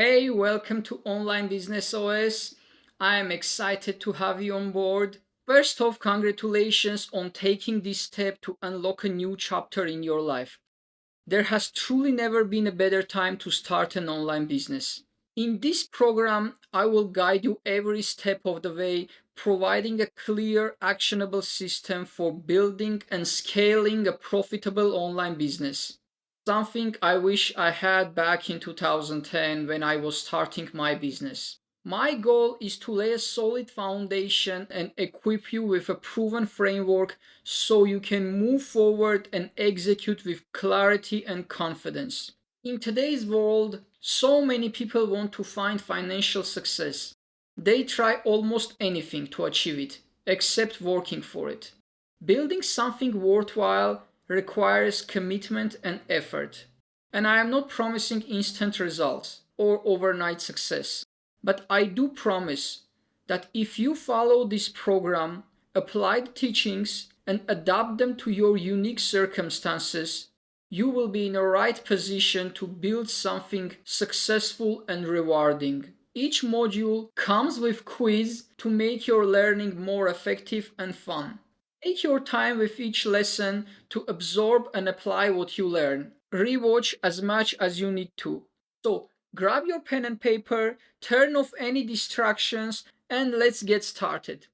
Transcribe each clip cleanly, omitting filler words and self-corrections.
Hey, welcome to Online Business OS. I am excited to have you on board. First off, congratulations on taking this step to unlock a new chapter in your life. There has truly never been a better time to start an online business. In this program, I will guide you every step of the way, providing a clear, actionable system for building and scaling a profitable online business. Something I wish I had back in 2010 when I was starting my business. My goal is to lay a solid foundation and equip you with a proven framework so you can move forward and execute with clarity and confidence. In today's world, so many people want to find financial success. They try almost anything to achieve it, except working for it. Building something worthwhile requires commitment and effort. And I am not promising instant results or overnight success. But I do promise that if you follow this program, apply the teachings, and adapt them to your unique circumstances, you will be in the right position to build something successful and rewarding. Each module comes with quiz to make your learning more effective and fun. Take your time with each lesson to absorb and apply what you learn. Rewatch as much as you need to. So, grab your pen and paper, turn off any distractions, and let's get started.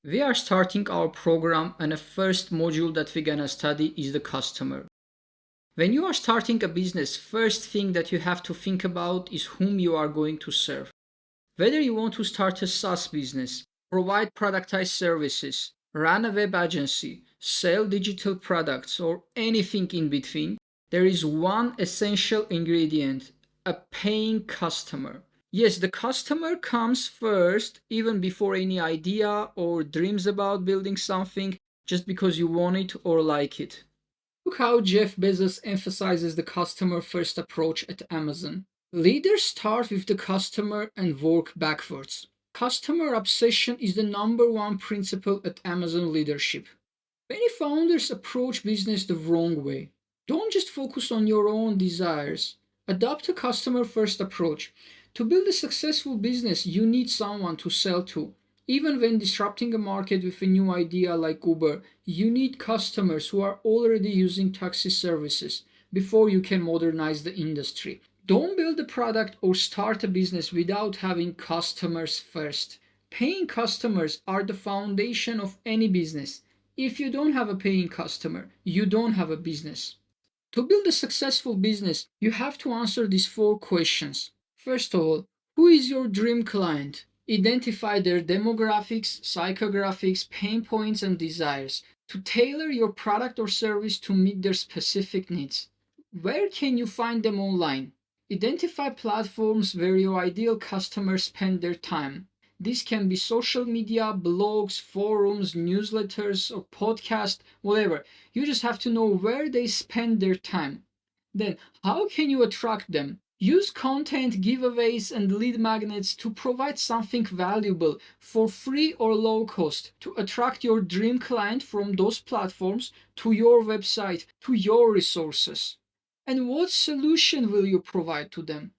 We are starting our program, and the first module that we're gonna study is the customer. When you are starting a business, first thing that you have to think about is whom you are going to serve. Whether you want to start a SaaS business, provide productized services, run a web agency, sell digital products, or anything in between, there is one essential ingredient: a paying customer. Yes, the customer comes first, even before any idea or dreams about building something, just because you want it or like it. Look how Jeff Bezos emphasizes the customer first approach at Amazon. Leaders start with the customer and work backwards. Customer obsession is the number one principle at Amazon leadership. Many founders approach business the wrong way. Don't just focus on your own desires. Adopt a customer first approach. To build a successful business, you need someone to sell to. Even when disrupting a market with a new idea like Uber, you need customers who are already using taxi services before you can modernize the industry. Don't build a product or start a business without having customers first. Paying customers are the foundation of any business. If you don't have a paying customer, you don't have a business. To build a successful business, you have to answer these four questions. First of all, who is your dream client? Identify their demographics, psychographics, pain points, and desires to tailor your product or service to meet their specific needs. Where can you find them online? Identify platforms where your ideal customers spend their time. This can be social media, blogs, forums, newsletters, or podcasts, whatever. You just have to know where they spend their time. Then, how can you attract them? Use content, giveaways, and lead magnets to provide something valuable for free or low cost to attract your dream client from those platforms to your website, to your resources. And what solution will you provide to them?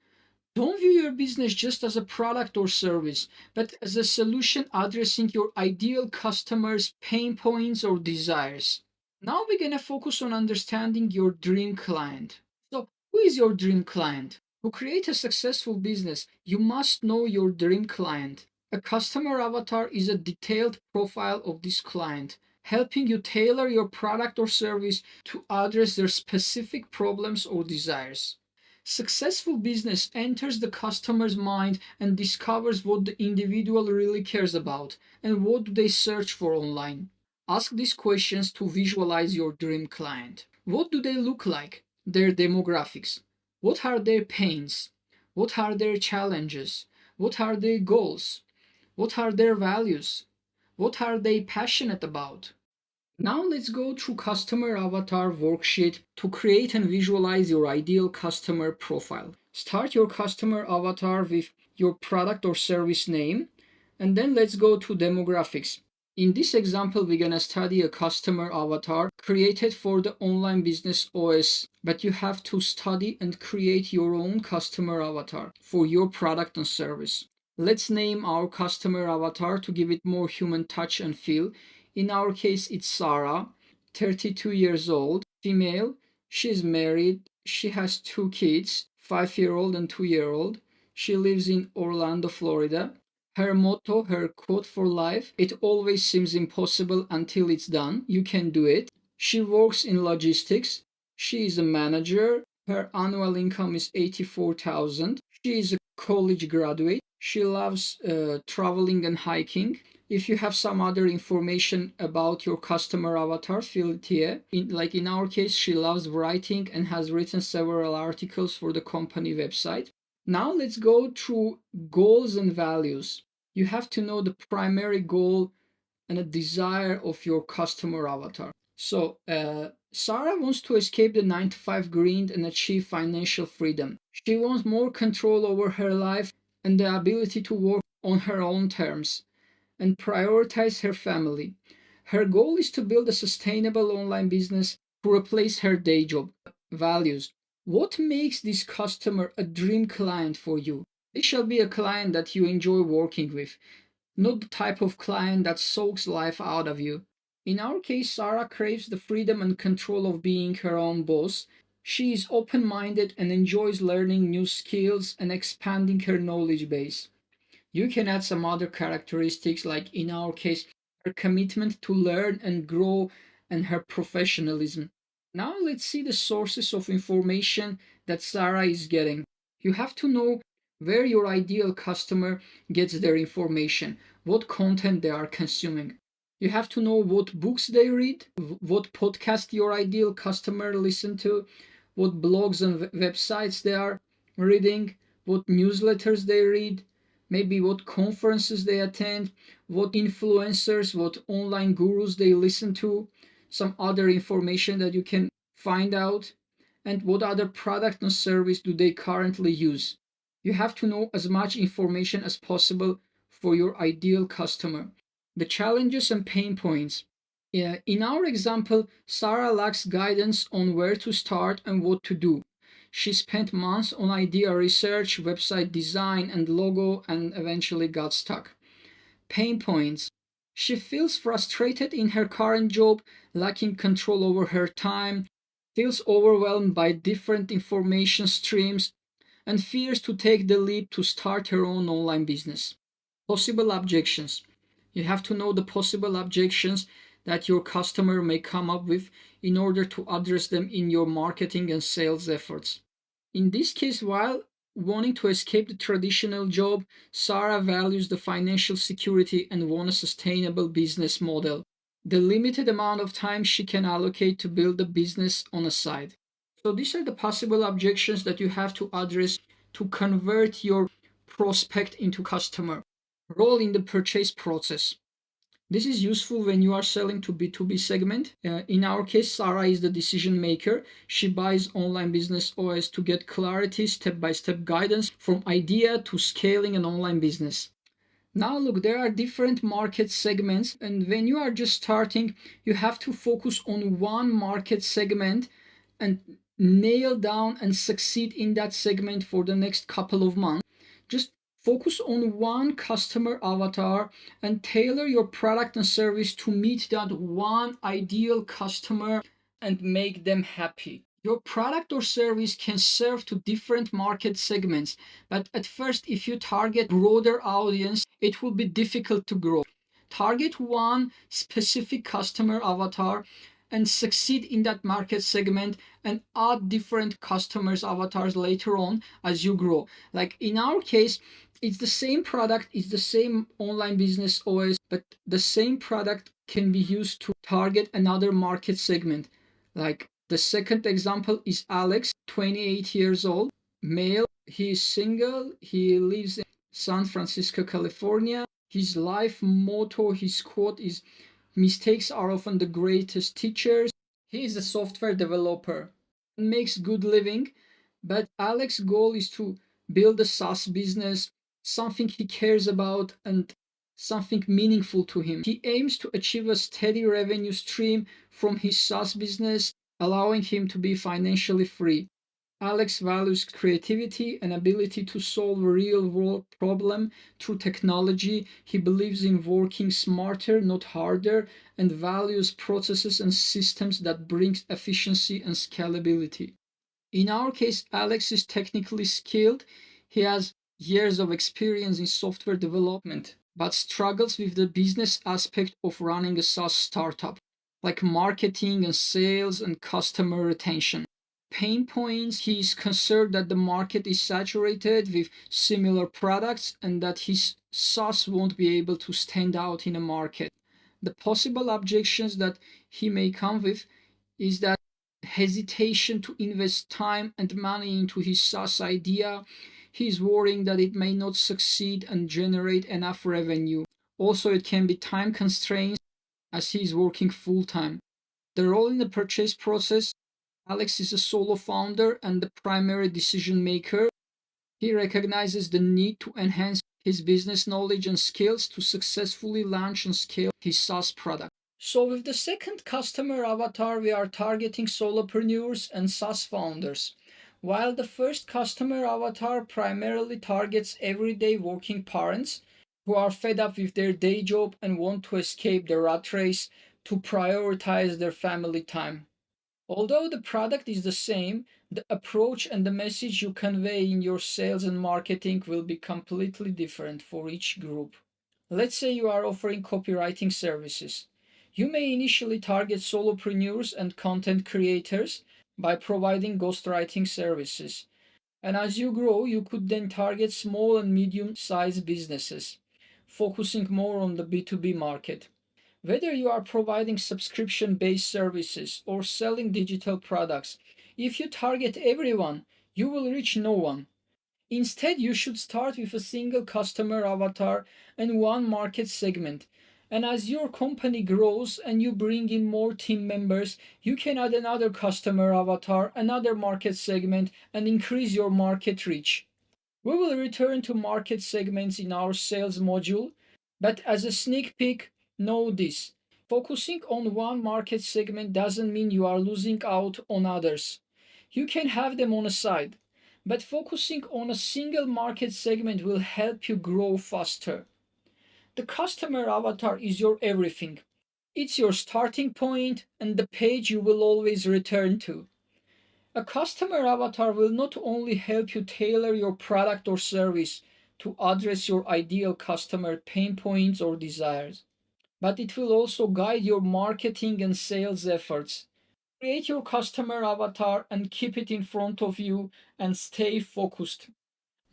Don't view your business just as a product or service, but as a solution addressing your ideal customers' pain points or desires. Now we're gonna focus on understanding your dream client. So, who is your dream client? To create a successful business, you must know your dream client. A customer avatar is a detailed profile of this client, helping you tailor your product or service to address their specific problems or desires. Successful business enters the customer's mind and discovers what the individual really cares about and what do they search for online. Ask these questions to visualize your dream client. What do they look like? Their demographics. What are their pains? What are their challenges? What are their goals? What are their values? What are they passionate about? Now let's go through Customer Avatar worksheet to create and visualize your ideal customer profile. Start your customer avatar with your product or service name, and then let's go to demographics. In this example, we're gonna study a customer avatar created for the Online Business OS, but you have to study and create your own customer avatar for your product and service. Let's name our customer avatar to give it more human touch and feel. In our case, it's Sarah, 32 years old, female. She's married. She has two kids, 5-year-old and 2-year-old. She lives in Orlando, Florida. Her motto, her quote for life: it always seems impossible until it's done. You can do it. She works in logistics. She is a manager. Her annual income is 84,000. She is a college graduate. She loves traveling and hiking. If you have some other information about your customer avatar, fill it here. Like in our case, she loves writing and has written several articles for the company website. Now let's go through goals and values. You have to know the primary goal and a desire of your customer avatar. So, Sarah wants to escape the 9 to 5 grind and achieve financial freedom. She wants more control over her life and the ability to work on her own terms and prioritize her family. Her goal is to build a sustainable online business to replace her day job. Values. What makes this customer a dream client for you? This shall be a client that you enjoy working with, not the type of client that soaks life out of you. In our case, Sarah craves the freedom and control of being her own boss. She is open minded and enjoys learning new skills and expanding her knowledge base. You can add some other characteristics, like in our case, her commitment to learn and grow and her professionalism. Now let's see the sources of information that Sarah is getting. You have to know where your ideal customer gets their information, what content they are consuming. You have to know what books they read, what podcast your ideal customer listen to, what blogs and websites they are reading, what newsletters they read, maybe what conferences they attend, what influencers, what online gurus they listen to, some other information that you can find out, and what other product and service do they currently use. You have to know as much information as possible for your ideal customer. The challenges and pain points. Yeah, in our example, Sarah lacks guidance on where to start and what to do. She spent months on idea research, website design, and logo, and eventually got stuck. Pain points. She feels frustrated in her current job, lacking control over her time, feels overwhelmed by different information streams, and fears to take the leap to start her own online business. Possible objections. You have to know the possible objections that your customer may come up with in order to address them in your marketing and sales efforts. In this case, while wanting to escape the traditional job, Sarah values the financial security and wants a sustainable business model. The limited amount of time she can allocate to build a business on a side. So these are the possible objections that you have to address to convert your prospect into customer. Role in the purchase process. This is useful when you are selling to B2B segment. In our case, Sarah is the decision maker. She buys Online Business OS to get clarity, step-by-step guidance from idea to scaling an online business. Now look, there are different market segments, and when you are just starting, you have to focus on one market segment and nail down and succeed in that segment for the next couple of months. Just focus on one customer avatar and tailor your product and service to meet that one ideal customer and make them happy. Your product or service can serve to different market segments, but at first, if you target broader audience, it will be difficult to grow. Target one specific customer avatar and succeed in that market segment and add different customers avatars later on as you grow. Like in our case, it's the same product, it's the same Online Business OS, but the same product can be used to target another market segment. Like the second example is Alex, 28 years old, male. He is single. He lives in San Francisco, California. His life motto, his quote is, mistakes are often the greatest teachers. He is a software developer and makes good living, but Alex's goal is to build a SaaS business, something he cares about and something meaningful to him. He aims to achieve a steady revenue stream from his SaaS business, allowing him to be financially free. Alex values creativity and ability to solve a real-world problem through technology. He believes in working smarter, not harder, and values processes and systems that bring efficiency and scalability. In our case, Alex is technically skilled. He has years of experience in software development, but struggles with the business aspect of running a SaaS startup, like marketing and sales and customer retention. Pain points: he is concerned that the market is saturated with similar products and that his SaaS won't be able to stand out in a market. The possible objections that he may come with is that hesitation to invest time and money into his SaaS idea. He's worrying that it may not succeed and generate enough revenue. Also, it can be time constraints as he is working full time. The role in the purchase process: Alex is a solo founder and the primary decision maker. He recognizes the need to enhance his business knowledge and skills to successfully launch and scale his SaaS product. So with the second customer avatar, we are targeting solopreneurs and SaaS founders, while the first customer avatar primarily targets everyday working parents who are fed up with their day job and want to escape the rat race to prioritize their family time. Although the product is the same, the approach and the message you convey in your sales and marketing will be completely different for each group. Let's say you are offering copywriting services. You may initially target solopreneurs and content creators by providing ghostwriting services. And as you grow, you could then target small and medium sized businesses, focusing more on the B2B market. Whether you are providing subscription based services or selling digital products, if you target everyone, you will reach no one. Instead, you should start with a single customer avatar and one market segment. And as your company grows and you bring in more team members, you can add another customer avatar, another market segment, and increase your market reach. We will return to market segments in our sales module, but as a sneak peek, know this: focusing on one market segment doesn't mean you are losing out on others. You can have them on a side, but focusing on a single market segment will help you grow faster. The customer avatar is your everything. It's your starting point and the page you will always return to. A customer avatar will not only help you tailor your product or service to address your ideal customer pain points or desires, but it will also guide your marketing and sales efforts. Create your customer avatar and keep it in front of you and stay focused.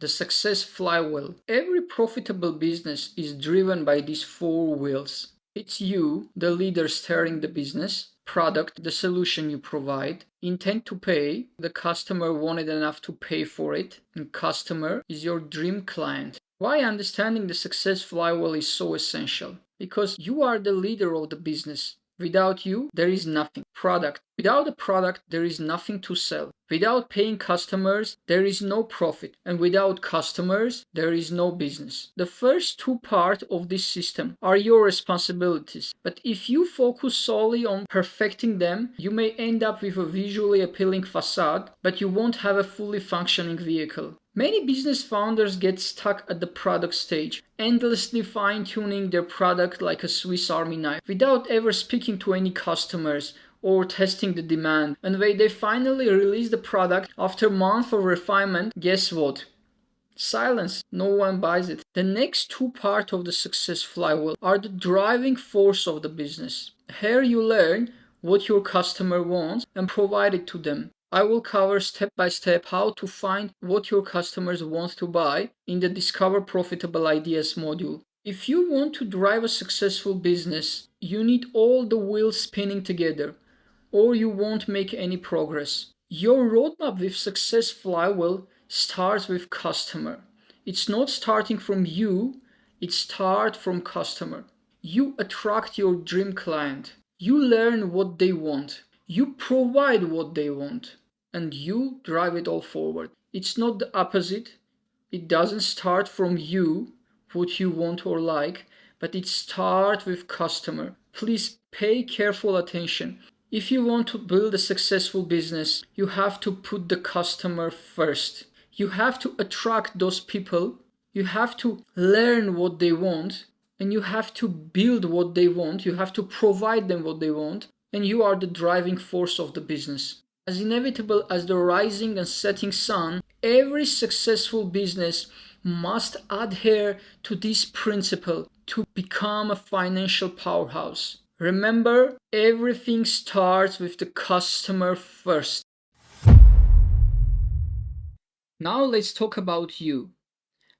The success flywheel. Every profitable business is driven by these four wheels. It's you, the leader steering the business; product, the solution you provide; intent to pay, the customer wanted enough to pay for it; and customer is your dream client. Why understanding the success flywheel is so essential? Because you are the leader of the business. Without you, there is nothing. Product. Without a product, there is nothing to sell. Without paying customers, there is no profit. And without customers, there is no business. The first two parts of this system are your responsibilities. But if you focus solely on perfecting them, you may end up with a visually appealing facade, but you won't have a fully functioning vehicle. Many business founders get stuck at the product stage, endlessly fine-tuning their product like a Swiss Army knife, without ever speaking to any customers or testing the demand. And when they finally release the product after months of refinement, guess what? Silence. No one buys it. The next two parts of the success flywheel are the driving force of the business. Here you learn what your customer wants and provide it to them. I will cover step by step how to find what your customers want to buy in the Discover Profitable Ideas module. If you want to drive a successful business, you need all the wheels spinning together, or you won't make any progress. Your roadmap with success flywheel starts with customer. It's not starting from you, it starts from customer. You attract your dream client. You learn what they want. You provide what they want. And you drive it all forward. It's not the opposite. It doesn't start from you, what you want or like, but it starts with customer. Please pay careful attention. If you want to build a successful business, you have to put the customer first. You have to attract those people. You have to learn what they want, and you have to build what they want. You have to provide them what they want, and you are the driving force of the business. As inevitable as the rising and setting sun, every successful business must adhere to this principle to become a financial powerhouse. Remember, everything starts with the customer first. Now let's talk about you.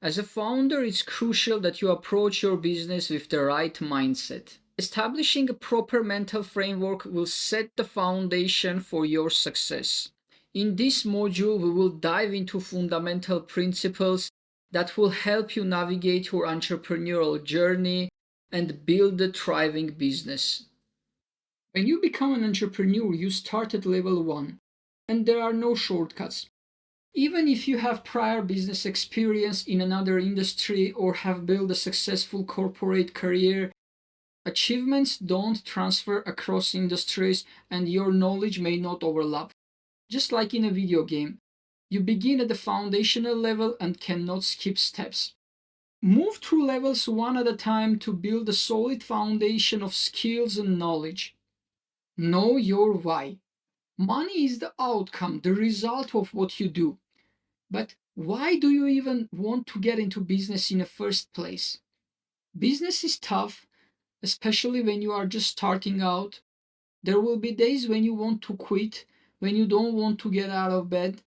As a founder, it's crucial that you approach your business with the right mindset. Establishing a proper mental framework will set the foundation for your success. In this module, we will dive into fundamental principles that will help you navigate your entrepreneurial journey and build a thriving business. When you become an entrepreneur, you start at level 1, and there are no shortcuts. Even if you have prior business experience in another industry or have built a successful corporate career, achievements don't transfer across industries and your knowledge may not overlap. Just like in a video game, you begin at the foundational level and cannot skip steps. Move through levels one at a time to build a solid foundation of skills and knowledge. Know your why. Money is the outcome, the result of what you do. But why do you even want to get into business in the first place? Business is tough, especially when you are just starting out. There will be days when you want to quit, when you don't want to get out of bed.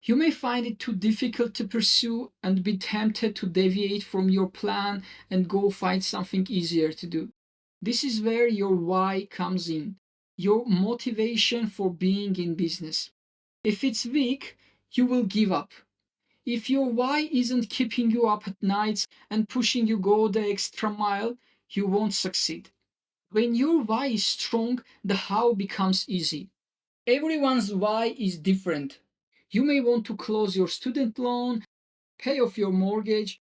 You may find it too difficult to pursue and be tempted to deviate from your plan and go find something easier to do. This is where your why comes in, your motivation for being in business. If it's weak, you will give up. If your why isn't keeping you up at nights and pushing you go the extra mile, you won't succeed. When your why is strong, the how becomes easy. Everyone's why is different. You may want to close your student loan, pay off your mortgage,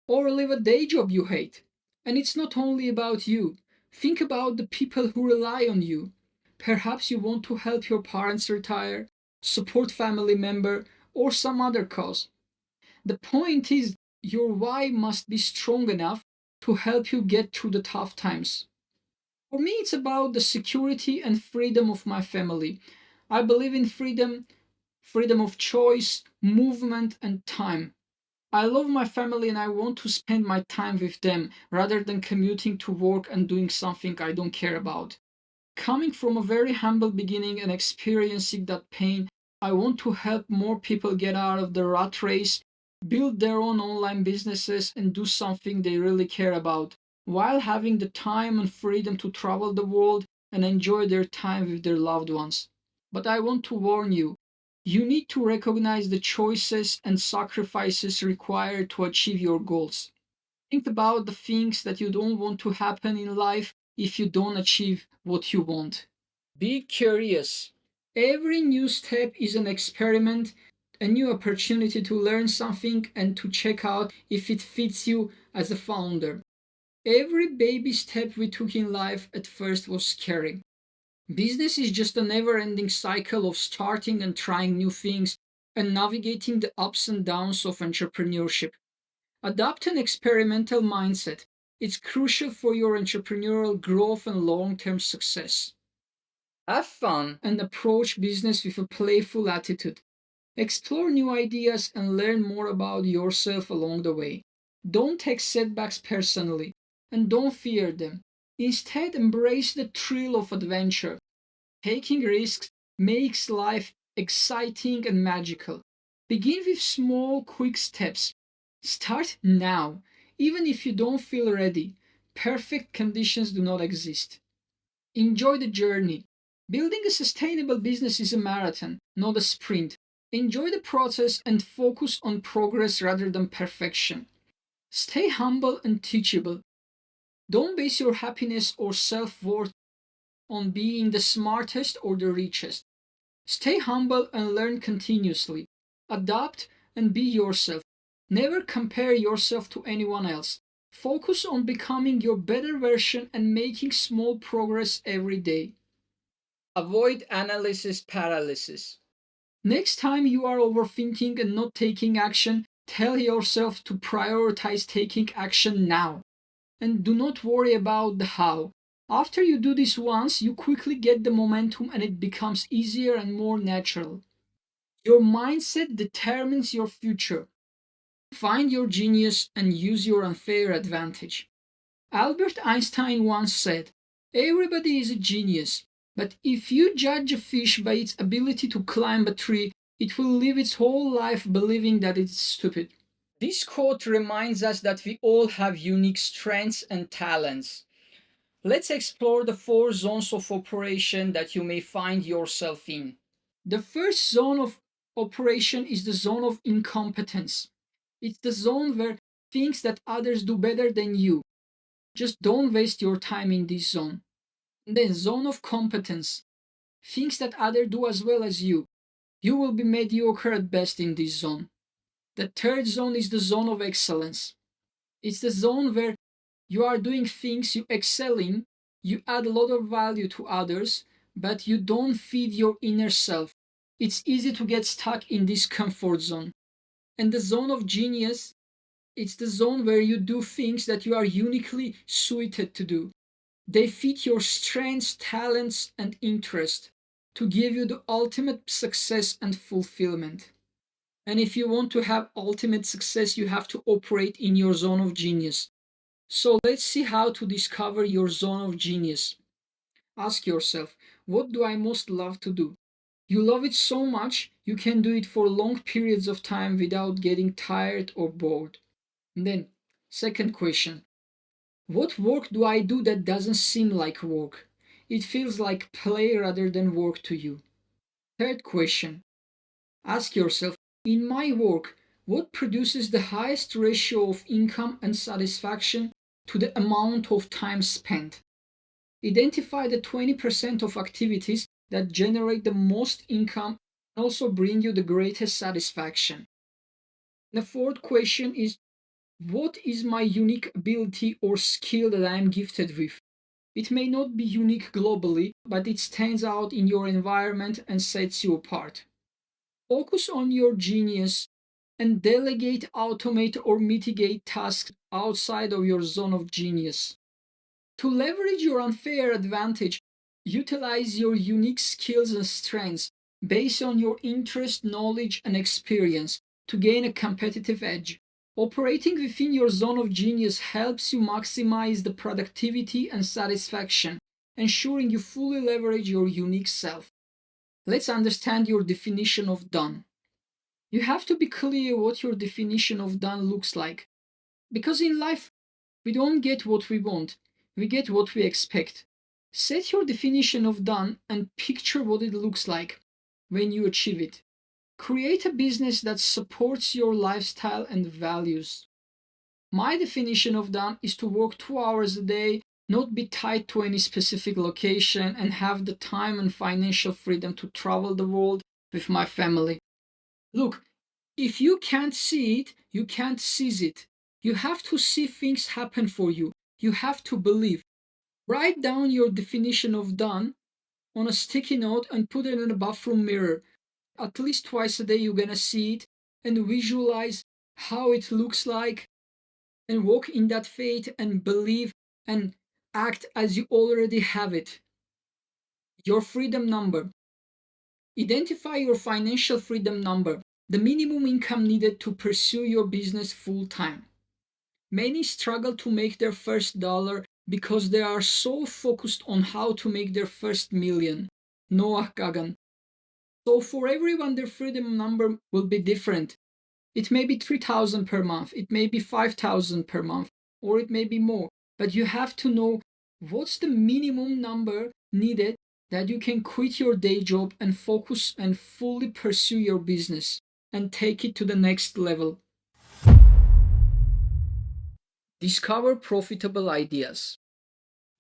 or leave a day job you hate. And it's not only about you. Think about the people who rely on you. Perhaps you want to help your parents retire, support family member, or some other cause. The point is, your why must be strong enough to help you get through the tough times. For me, it's about the security and freedom of my family. I believe in freedom, freedom of choice, movement, and time. I love my family and I want to spend my time with them rather than commuting to work and doing something I don't care about. Coming from a very humble beginning and experiencing that pain, I want to help more people get out of the rat race, build their own online businesses, and do something they really care about, while having the time and freedom to travel the world and enjoy their time with their loved ones. But I want to warn you, you need to recognize the choices and sacrifices required to achieve your goals. Think about the things that you don't want to happen in life if you don't achieve what you want. Be curious. Every new step is an experiment, a new opportunity to learn something and to check out if it fits you as a founder. Every baby step we took in life at first was scary. Business is just a never-ending cycle of starting and trying new things and navigating the ups and downs of entrepreneurship. Adopt an experimental mindset. It's crucial for your entrepreneurial growth and long-term success. Have fun and approach business with a playful attitude. Explore new ideas and learn more about yourself along the way. Don't take setbacks personally and don't fear them. Instead, embrace the thrill of adventure. Taking risks makes life exciting and magical. Begin with small, quick steps. Start now, even if you don't feel ready. Perfect conditions do not exist. Enjoy the journey. Building a sustainable business is a marathon, not a sprint. Enjoy the process and focus on progress rather than perfection. Stay humble and teachable. Don't base your happiness or self-worth on being the smartest or the richest. Stay humble and learn continuously. Adapt and be yourself. Never compare yourself to anyone else. Focus on becoming your better version and making small progress every day. Avoid analysis paralysis. Next time you are overthinking and not taking action, tell yourself to prioritize taking action now. And do not worry about the how. After you do this once, you quickly get the momentum and it becomes easier and more natural. Your mindset determines your future. Find your genius and use your unfair advantage. Albert Einstein once said, "Everybody is a genius, but if you judge a fish by its ability to climb a tree, it will live its whole life believing that it's stupid." This quote reminds us that we all have unique strengths and talents. Let's explore the 4 zones of operation that you may find yourself in. The first zone of operation is the zone of incompetence. It's the zone where things that others do better than you. Just don't waste your time in this zone. And then zone of competence. Things that others do as well as you. You will be mediocre at best in this zone. The third zone is the zone of excellence. It's the zone where you are doing things you excel in, you add a lot of value to others, but you don't feed your inner self. It's easy to get stuck in this comfort zone. And the zone of genius, it's the zone where you do things that you are uniquely suited to do. They fit your strengths, talents, and interests to give you the ultimate success and fulfillment. And if you want to have ultimate success, you have to operate in your zone of genius. So let's see how to discover your zone of genius. Ask yourself, what do I most love to do? You love it so much, you can do it for long periods of time without getting tired or bored. And then, second question, what work do I do that doesn't seem like work? It feels like play rather than work to you. Third question, ask yourself, in my work, what produces the highest ratio of income and satisfaction to the amount of time spent? Identify the 20% of activities that generate the most income and also bring you the greatest satisfaction. The fourth question is, what is my unique ability or skill that I am gifted with? It may not be unique globally, but it stands out in your environment and sets you apart. Focus on your genius and delegate, automate, or mitigate tasks outside of your zone of genius. To leverage your unfair advantage, utilize your unique skills and strengths based on your interest, knowledge, and experience to gain a competitive edge. Operating within your zone of genius helps you maximize the productivity and satisfaction, ensuring you fully leverage your unique self. Let's understand your definition of done. You have to be clear what your definition of done looks like. Because in life, we don't get what we want, we get what we expect. Set your definition of done and picture what it looks like when you achieve it. Create a business that supports your lifestyle and values. My definition of done is to work 2 hours a day, not be tied to any specific location, and have the time and financial freedom to travel the world with my family. Look, if you can't see it, you can't seize it. You have to see things happen for you. You have to believe. Write down your definition of done on a sticky note and put it in a bathroom mirror. At least twice a day you're gonna see it and visualize how it looks like and walk in that faith and believe and act as you already have it. Your freedom number. Identify your financial freedom number, the minimum income needed to pursue your business full time. Many struggle to make their first dollar because they are so focused on how to make their first million. Noah Kagan. So for everyone, their freedom number will be different. It may be 3,000 per month, it may be 5,000 per month, or it may be more. But you have to know what's the minimum number needed that you can quit your day job and focus and fully pursue your business and take it to the next level. Discover profitable ideas.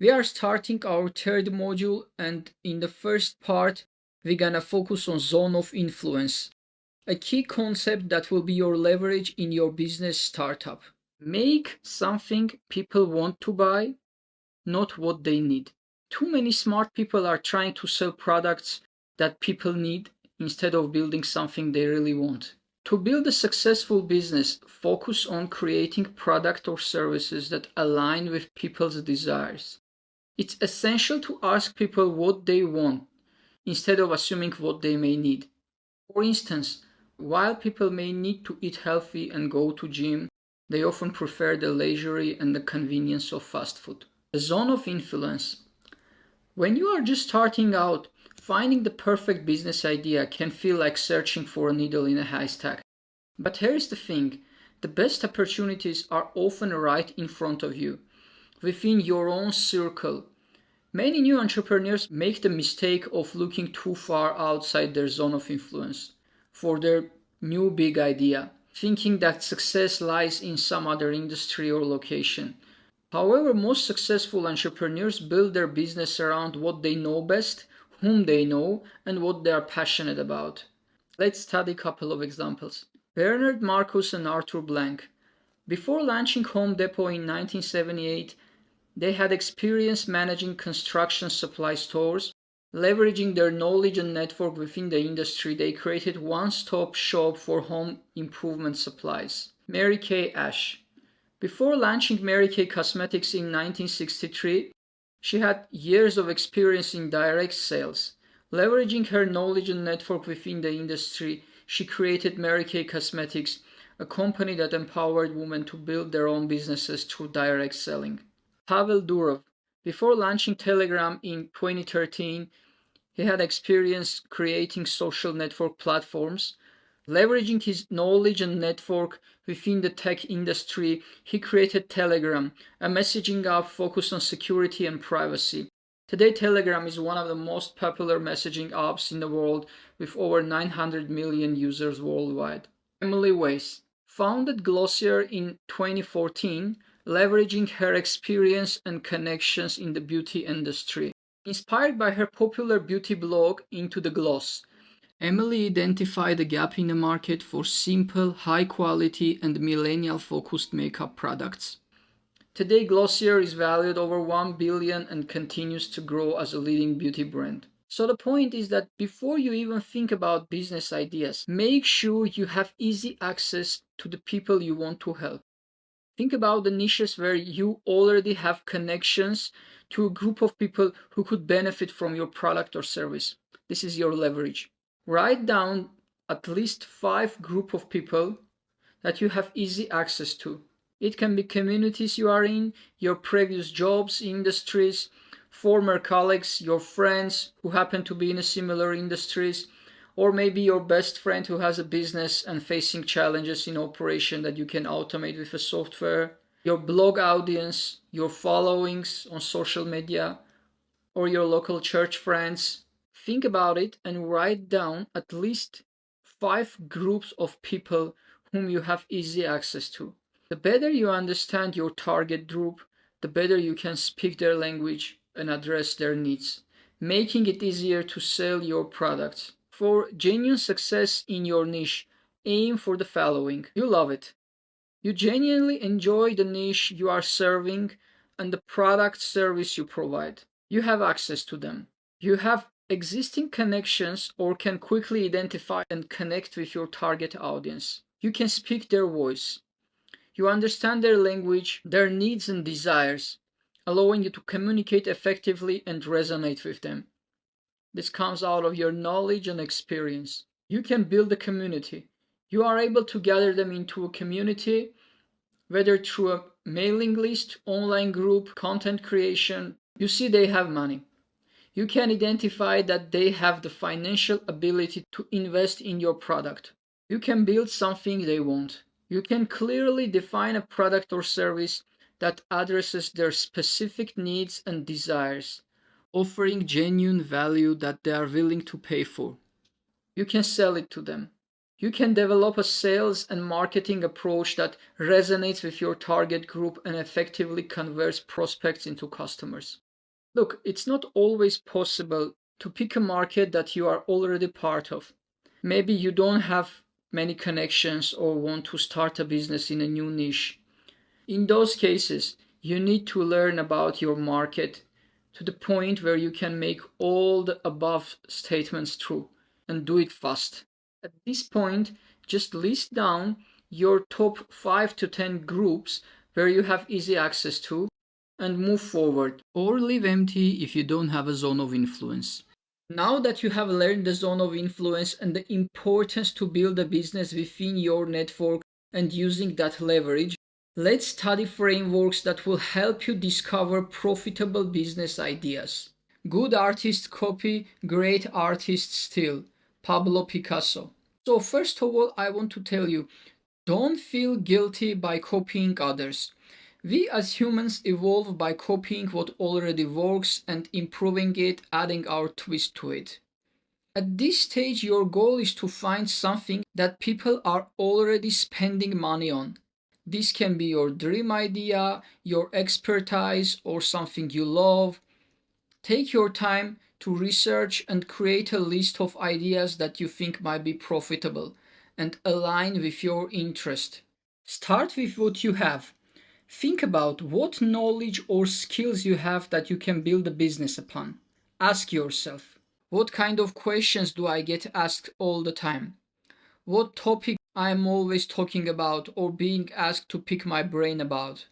We are starting our third module, and in the first part, we're gonna focus on zone of influence, a key concept that will be your leverage in your business startup. Make something people want to buy, not what they need. Too many smart people are trying to sell products that people need instead of building something they really want. To build a successful business, focus on creating products or services that align with people's desires. It's essential to ask people what they want instead of assuming what they may need. For instance, while people may need to eat healthy and go to gym, they often prefer the luxury and the convenience of fast food. The zone of influence. When you are just starting out, finding the perfect business idea can feel like searching for a needle in a haystack. But here's the thing, the best opportunities are often right in front of you, within your own circle. Many new entrepreneurs make the mistake of looking too far outside their zone of influence for their new big idea, thinking that success lies in some other industry or location. However, most successful entrepreneurs build their business around what they know best, whom they know, and what they are passionate about. Let's study a couple of examples. Bernard Marcus and Arthur Blank. Before launching Home Depot in 1978, they had experience managing construction supply stores. Leveraging their knowledge and network within the industry, they created one-stop shop for home improvement supplies. Mary Kay Ash. Before launching Mary Kay Cosmetics in 1963, she had years of experience in direct sales. Leveraging her knowledge and network within the industry, she created Mary Kay Cosmetics, a company that empowered women to build their own businesses through direct selling. Pavel Durov. Before launching Telegram in 2013, he had experience creating social network platforms. Leveraging his knowledge and network within the tech industry, he created Telegram, a messaging app focused on security and privacy. Today, Telegram is one of the most popular messaging apps in the world with over 900 million users worldwide. Emily Weiss founded Glossier in 2014, leveraging her experience and connections in the beauty industry. Inspired by her popular beauty blog Into the Gloss, Emily identified a gap in the market for simple, high-quality, and millennial-focused makeup products. Today, Glossier is valued over $1 billion and continues to grow as a leading beauty brand. So the point is that before you even think about business ideas, make sure you have easy access to the people you want to help. Think about the niches where you already have connections to a group of people who could benefit from your product or service. This is your leverage. Write down at least 5 groups of people that you have easy access to. It can be communities you are in, your previous jobs, industries, former colleagues, your friends who happen to be in a similar industries, or maybe your best friend who has a business and facing challenges in operation that you can automate with a software, your blog audience, your followings on social media, or your local church friends. Think about it and write down at least 5 groups of people whom you have easy access to. The better you understand your target group, the better you can speak their language and address their needs, making it easier to sell your products. For genuine success in your niche, aim for the following. You love it. You genuinely enjoy the niche you are serving and the product service you provide. You have access to them. You have existing connections or can quickly identify and connect with your target audience. You can speak their voice. You understand their language, their needs and desires, allowing you to communicate effectively and resonate with them. This comes out of your knowledge and experience. You can build a community. You are able to gather them into a community, whether through a mailing list, online group, content creation. You see they have money. You can identify that they have the financial ability to invest in your product. You can build something they want. You can clearly define a product or service that addresses their specific needs and desires, offering genuine value that they are willing to pay for. You can sell it to them. You can develop a sales and marketing approach that resonates with your target group and effectively converts prospects into customers. Look, it's not always possible to pick a market that you are already part of. Maybe you don't have many connections or want to start a business in a new niche. In those cases, you need to learn about your market to the point where you can make all the above statements true and do it fast. At this point, just list down your top 5 to 10 groups where you have easy access to and move forward, or leave empty if you don't have a zone of influence. Now that you have learned the zone of influence and the importance to build a business within your network and using that leverage, let's study frameworks that will help you discover profitable business ideas. Good artists copy, great artists steal. Pablo Picasso. So first of all, I want to tell you, don't feel guilty by copying others. We as humans evolve by copying what already works and improving it, adding our twist to it. At this stage, your goal is to find something that people are already spending money on. This can be your dream idea, your expertise, or something you love. Take your time to research and create a list of ideas that you think might be profitable and align with your interest. Start with what you have. Think about what knowledge or skills you have that you can build a business upon. Ask yourself, what kind of questions do I get asked all the time? What topic I am always talking about or being asked to pick my brain about?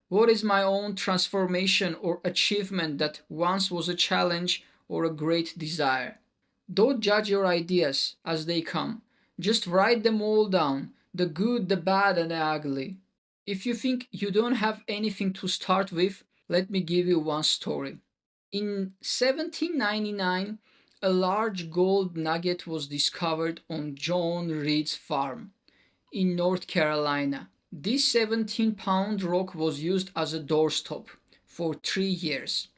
What is my own transformation or achievement that once was a challenge or a great desire? Don't judge your ideas as they come. Just write them all down, the good, the bad, and the ugly. If you think you don't have anything to start with, let me give you one story. In 1799, a large gold nugget was discovered on John Reed's farm in North Carolina. This 17-pound rock was used as a doorstop for 3 years.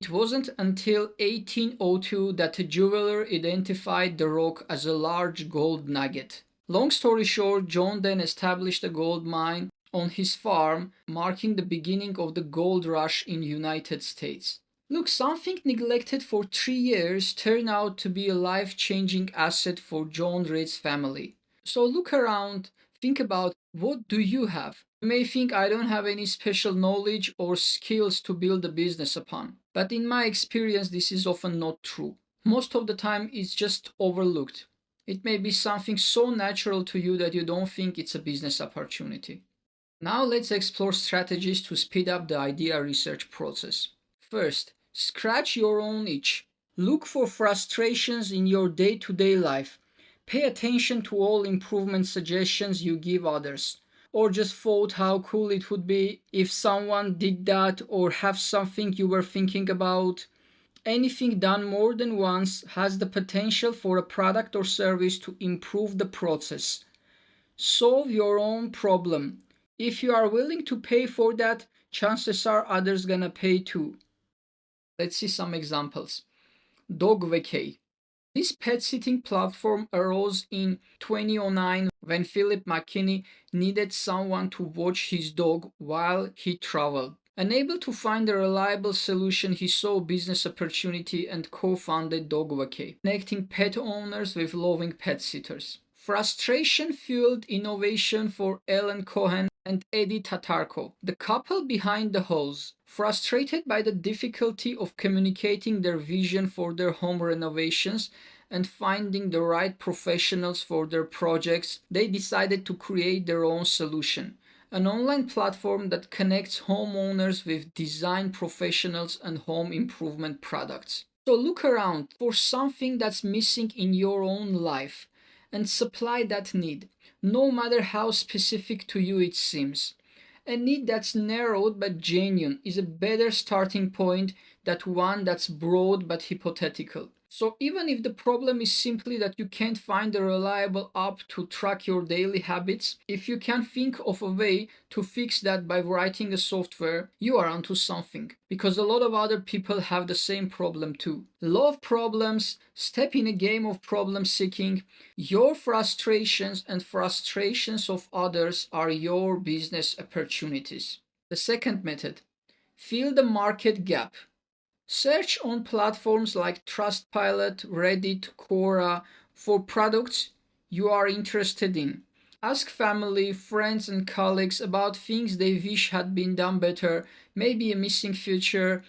It wasn't until 1802 that a jeweler identified the rock as a large gold nugget. Long story short, John then established a gold mine on his farm, marking the beginning of the gold rush in the United States. Look, something neglected for 3 years turned out to be a life-changing asset for John Reed's family. So look around, think about what do you have. You may think I don't have any special knowledge or skills to build a business upon. But in my experience, this is often not true. Most of the time, it's just overlooked. It may be something so natural to you that you don't think it's a business opportunity. Now let's explore strategies to speed up the idea research process. First, scratch your own itch. Look for frustrations in your day-to-day life. Pay attention to all improvement suggestions you give others. Or just thought how cool it would be if someone did that, or have something you were thinking about. Anything done more than once has the potential for a product or service to improve the process. Solve your own problem. If you are willing to pay for that, chances are others gonna pay too. Let's see some examples. Dog Vacay. This pet-sitting platform arose in 2009 when Philip McKinney needed someone to watch his dog while he traveled. Unable to find a reliable solution, he saw a business opportunity and co-founded Dog Vacay, connecting pet owners with loving pet sitters. Frustration fueled innovation for Ellen Cohen and Eddie Tatarko, the couple behind the hose. Frustrated by the difficulty of communicating their vision for their home renovations and finding the right professionals for their projects, they decided to create their own solution, an online platform that connects homeowners with design professionals and home improvement products. So look around for something that's missing in your own life and supply that need, no matter how specific to you it seems. A need that's narrowed but genuine is a better starting point than one that's broad but hypothetical. So even if the problem is simply that you can't find a reliable app to track your daily habits, if you can think of a way to fix that by writing a software, you are onto something. Because a lot of other people have the same problem too. Love problems, step in a game of problem seeking. Your frustrations and frustrations of others are your business opportunities. The second method, fill the market gap. Search on platforms like Trustpilot, Reddit, Quora for products you are interested in. Ask family, friends, and colleagues about things they wish had been done better, maybe a missing feature,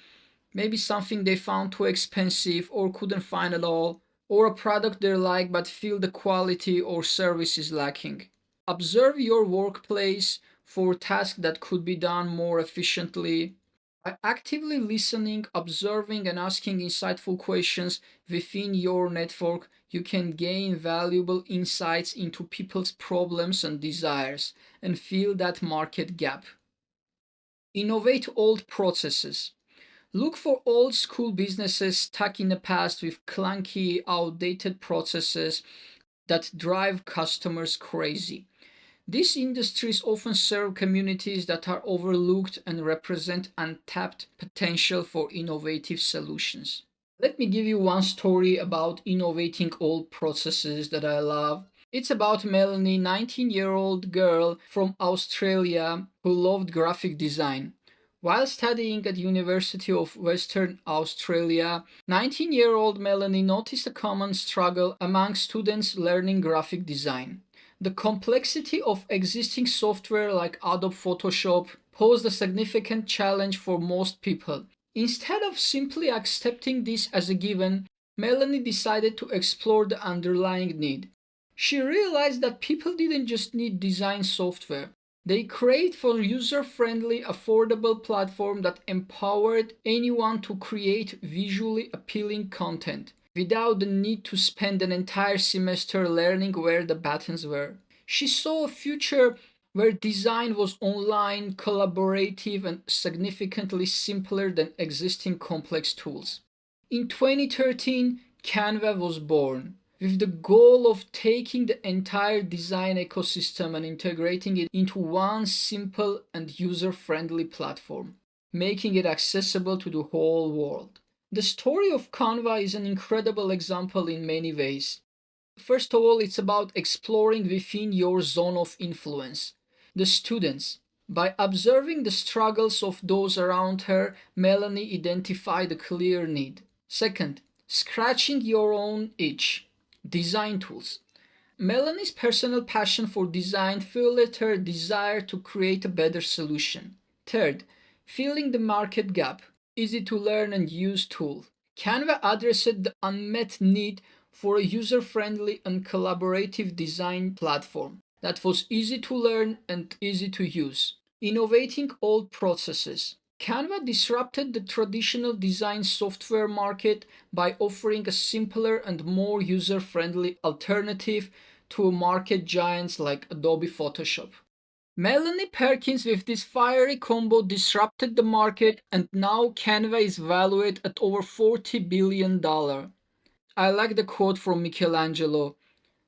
maybe something they found too expensive or couldn't find at all, or a product they like but feel the quality or service is lacking. Observe your workplace for tasks that could be done more efficiently. By actively listening, observing, and asking insightful questions within your network, you can gain valuable insights into people's problems and desires and fill that market gap. Innovate old processes. Look for old school businesses stuck in the past with clunky, outdated processes that drive customers crazy. These industries often serve communities that are overlooked and represent untapped potential for innovative solutions. Let me give you one story about innovating old processes that I love. It's about Melanie, 19-year-old girl from Australia who loved graphic design. While studying at University of Western Australia, 19-year-old Melanie noticed a common struggle among students learning graphic design. The complexity of existing software like Adobe Photoshop posed a significant challenge for most people. Instead of simply accepting this as a given, Melanie decided to explore the underlying need. She realized that people didn't just need design software. They craved for user-friendly, affordable platform that empowered anyone to create visually appealing content without the need to spend an entire semester learning where the buttons were. She saw a future where design was online, collaborative, and significantly simpler than existing complex tools. In 2013, Canva was born, with the goal of taking the entire design ecosystem and integrating it into one simple and user-friendly platform, making it accessible to the whole world. The story of Canva is an incredible example in many ways. First of all, it's about exploring within your zone of influence. The students. By observing the struggles of those around her, Melanie identified a clear need. Second, scratching your own itch. Design tools. Melanie's personal passion for design fueled her desire to create a better solution. Third, filling the market gap. Easy to learn and use tool. Canva addressed the unmet need for a user-friendly and collaborative design platform that was easy to learn and easy to use. Innovating old processes. Canva disrupted the traditional design software market by offering a simpler and more user-friendly alternative to market giants like Adobe Photoshop. Melanie Perkins with this fiery combo disrupted the market, and now Canva is valued at over $40 billion. I like the quote from Michelangelo.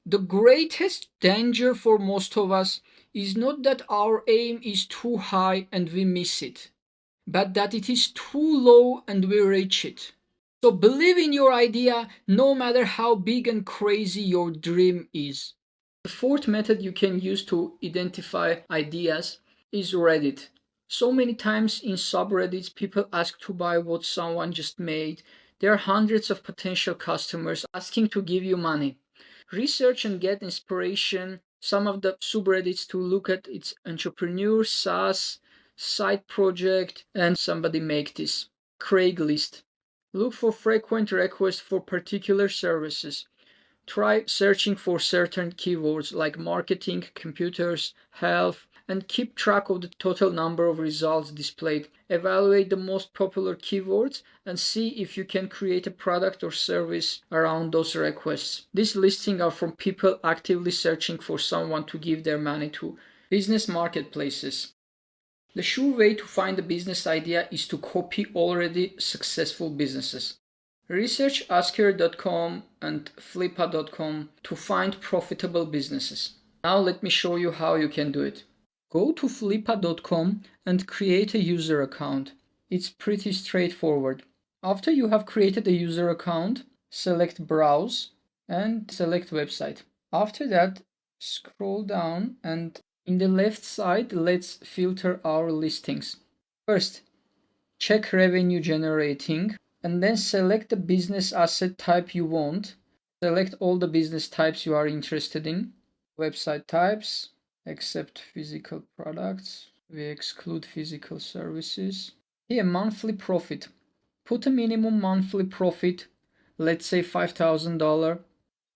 The greatest danger for most of us is not that our aim is too high and we miss it, but that it is too low and we reach it. So believe in your idea no matter how big and crazy your dream is. The fourth method you can use to identify ideas is Reddit. So many times in subreddits, people ask to buy what someone just made. There are hundreds of potential customers asking to give you money. Research and get inspiration. Some of the subreddits to look at its entrepreneur, SaaS, side project, and somebody make this. Craigslist. Look for frequent requests for particular services. Try searching for certain keywords like marketing, computers, health, and keep track of the total number of results displayed. Evaluate the most popular keywords and see if you can create a product or service around those requests. These listings are from people actively searching for someone to give their money to. Business marketplaces. The sure way to find a business idea is to copy already successful businesses. Research Asker.com and Flippa.com to find profitable businesses. Now let me show you how you can do it. Go to Flippa.com and create a user account. It's pretty straightforward. After you have created a user account, select Browse and select Website. After that, scroll down and in the left side, let's filter our listings. First, check Revenue Generating and then select the business asset type you want. Select all the business types you are interested in. Website types, except physical products. We exclude physical services. Here, monthly profit. Put a minimum monthly profit, let's say $5,000,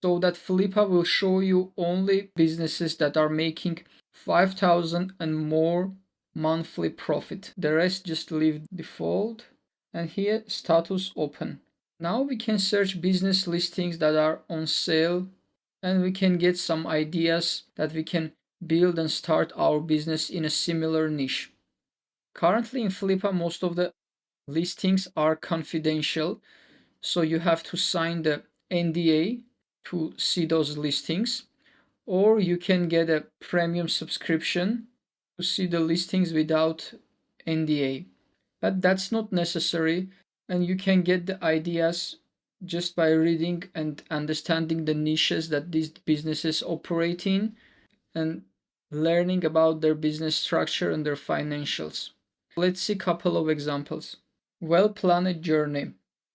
so that Flippa will show you only businesses that are making 5,000 and more monthly profit. The rest just leave default. And here, status open. Now we can search business listings that are on sale, and we can get some ideas that we can build and start our business in a similar niche. Currently in Flippa, most of the listings are confidential, so you have to sign the NDA to see those listings, or you can get a premium subscription to see the listings without NDA. But that's not necessary, and you can get the ideas just by reading and understanding the niches that these businesses operate in and learning about their business structure and their financials. Let's see a couple of examples. Well-planned journey.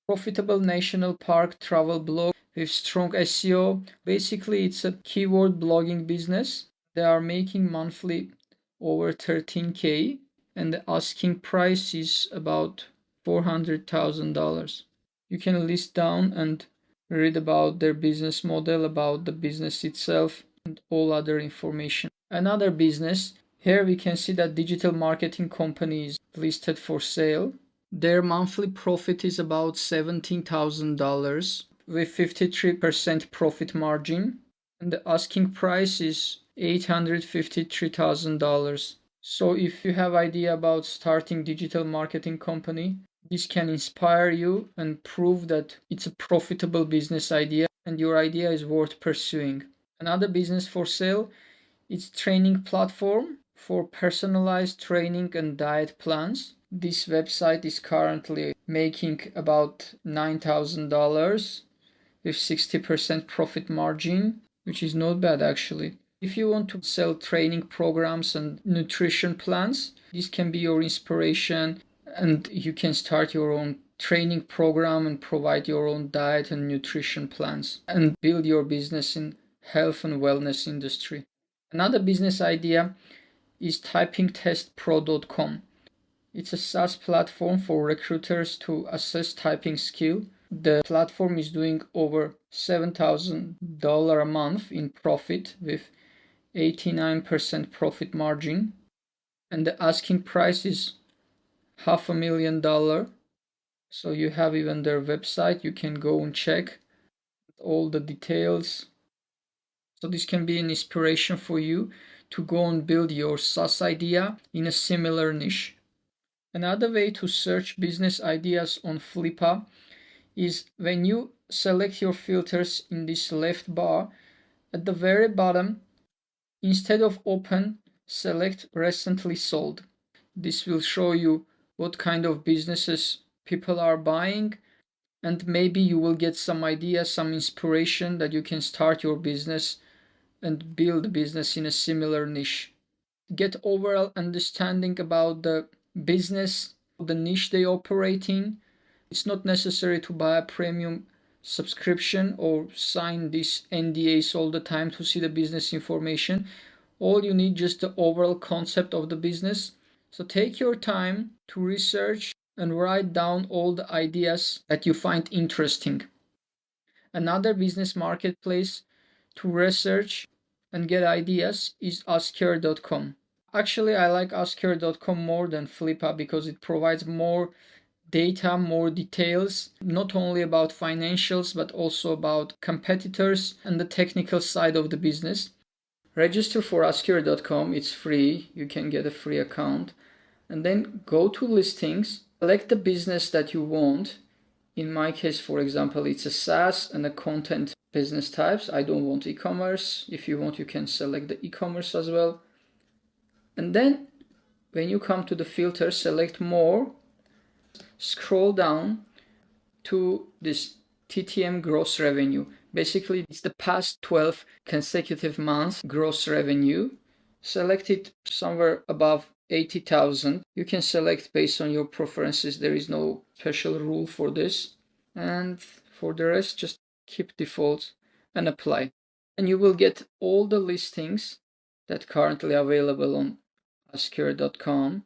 Profitable national park travel blog with strong SEO. Basically, it's a keyword blogging business. They are making monthly over 13K, and the asking price is about $400,000. You can list down and read about their business model, about the business itself, and all other information. Another business, here we can see that digital marketing company is listed for sale. Their monthly profit is about $17,000 with 53% profit margin, and the asking price is $853,000. So if you have idea about starting digital marketing company, this can inspire you and prove that it's a profitable business idea and your idea is worth pursuing. Another business for sale is training platform for personalized training and diet plans. This website is currently making about $9,000 with 60% profit margin, which is not bad actually. If you want to sell training programs and nutrition plans, this can be your inspiration, and you can start your own training program and provide your own diet and nutrition plans and build your business in health and wellness industry. Another business idea is typingtestpro.com. It's a SaaS platform for recruiters to assess typing skill. The platform is doing over $7,000 a month in profit with 89% profit margin, and the asking price is $500,000. So you have even their website, you can go and check all the details. So this can be an inspiration for you to go and build your SaaS idea in a similar niche. Another way to search business ideas on Flippa is when you select your filters in this left bar, at the very bottom, instead of open, select recently sold. This will show you what kind of businesses people are buying, and maybe you will get some ideas, some inspiration that you can start your business and build a business in a similar niche. Get overall understanding about the business, the niche they operate in. It's not necessary to buy a premium subscription or sign these NDAs all the time to see the business information. All you need just the overall concept of the business. So take your time to research and write down all the ideas that you find interesting. Another business marketplace to research and get ideas is askher.com. Actually, I like askher.com more than Flippa because it provides more data, more details, not only about financials, but also about competitors and the technical side of the business. Register for askher.com, it's free, you can get a free account, and then go to listings, select the business that you want. In my case, for example, it's a SaaS and a content business types. I don't want e-commerce. If you want, you can select the e-commerce as well. And then when you come to the filter, select more, scroll down to this TTM gross revenue. Basically, it's the past 12 consecutive months gross revenue. Select it somewhere above 80,000. You can select based on your preferences. There is no special rule for this. And for the rest, just keep default and apply. And you will get all the listings that currently available on asker.com.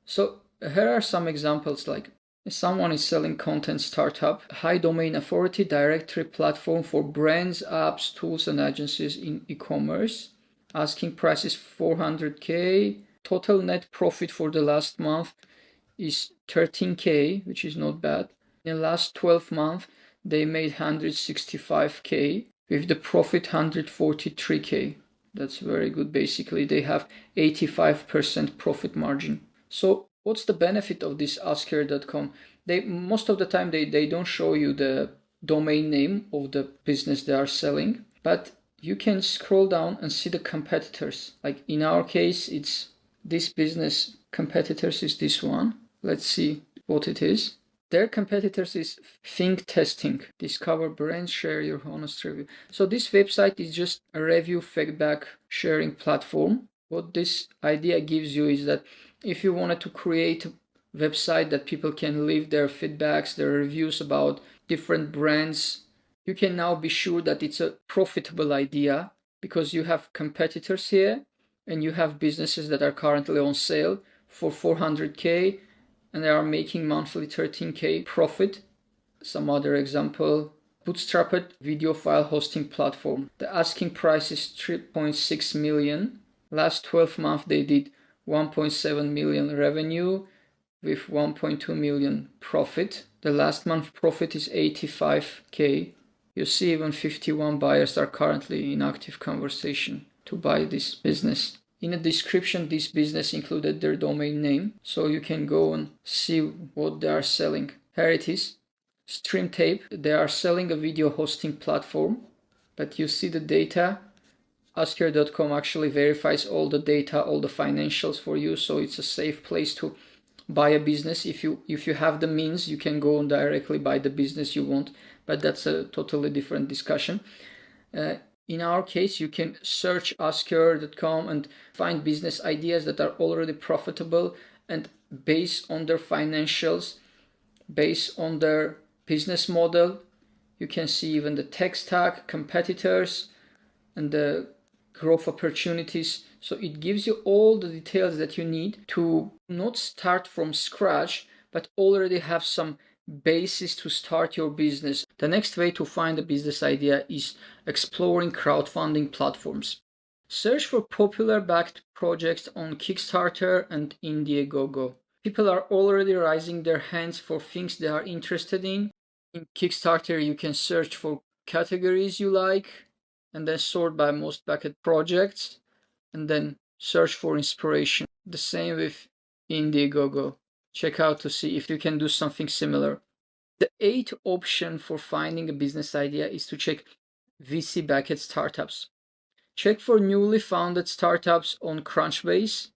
So here are some examples, like someone is selling content startup, high domain authority directory platform for brands, apps, tools, and agencies in e-commerce. Asking price is 400K. Total net profit for the last month is 13K, which is not bad. In the last 12 months, they made 165K with the profit 143K. That's very good. Basically, they have 85% profit margin. So what's the benefit of this asker.com? Most of the time they don't show you the domain name of the business they are selling, but you can scroll down and see the competitors. Like in our case, it's this business. Competitors is this one. Let's see what it is. Their competitors is Think Testing. Discover brands, share your honest review. So this website is just a review feedback sharing platform. What this idea gives you is that if you wanted to create a website that people can leave their feedbacks, their reviews about different brands, you can now be sure that it's a profitable idea because you have competitors here and you have businesses that are currently on sale for 400K and they are making monthly 13K profit. Some other example, bootstrapped video file hosting platform. The asking price is 3.6 million. Last 12 months they did 1.7 million revenue with 1.2 million profit. The last month profit is 85K. You see even 51 buyers are currently in active conversation to buy this business. In the description, this business included their domain name, so you can go and see what they are selling. Here it is. StreamTape, they are selling a video hosting platform, but you see the data. Asker.com actually verifies all the data, all the financials for you, so it's a safe place to buy a business. If you have the means, you can go and directly buy the business you want, but that's a totally different discussion. In our case, you can search asker.com and find business ideas that are already profitable, and based on their financials, based on their business model, you can see even the tech stack, competitors, and the growth opportunities. So it gives you all the details that you need to not start from scratch, but already have some basis to start your business. The next way to find a business idea is exploring crowdfunding platforms. Search for popular backed projects on Kickstarter and Indiegogo. People are already raising their hands for things they are interested in. In Kickstarter, you can search for categories you like and then sort by most backed projects and then search for inspiration. The same with Indiegogo. Check out to see if you can do something similar. The 8th option for finding a business idea is to check VC-backed startups. Check for newly founded startups on Crunchbase.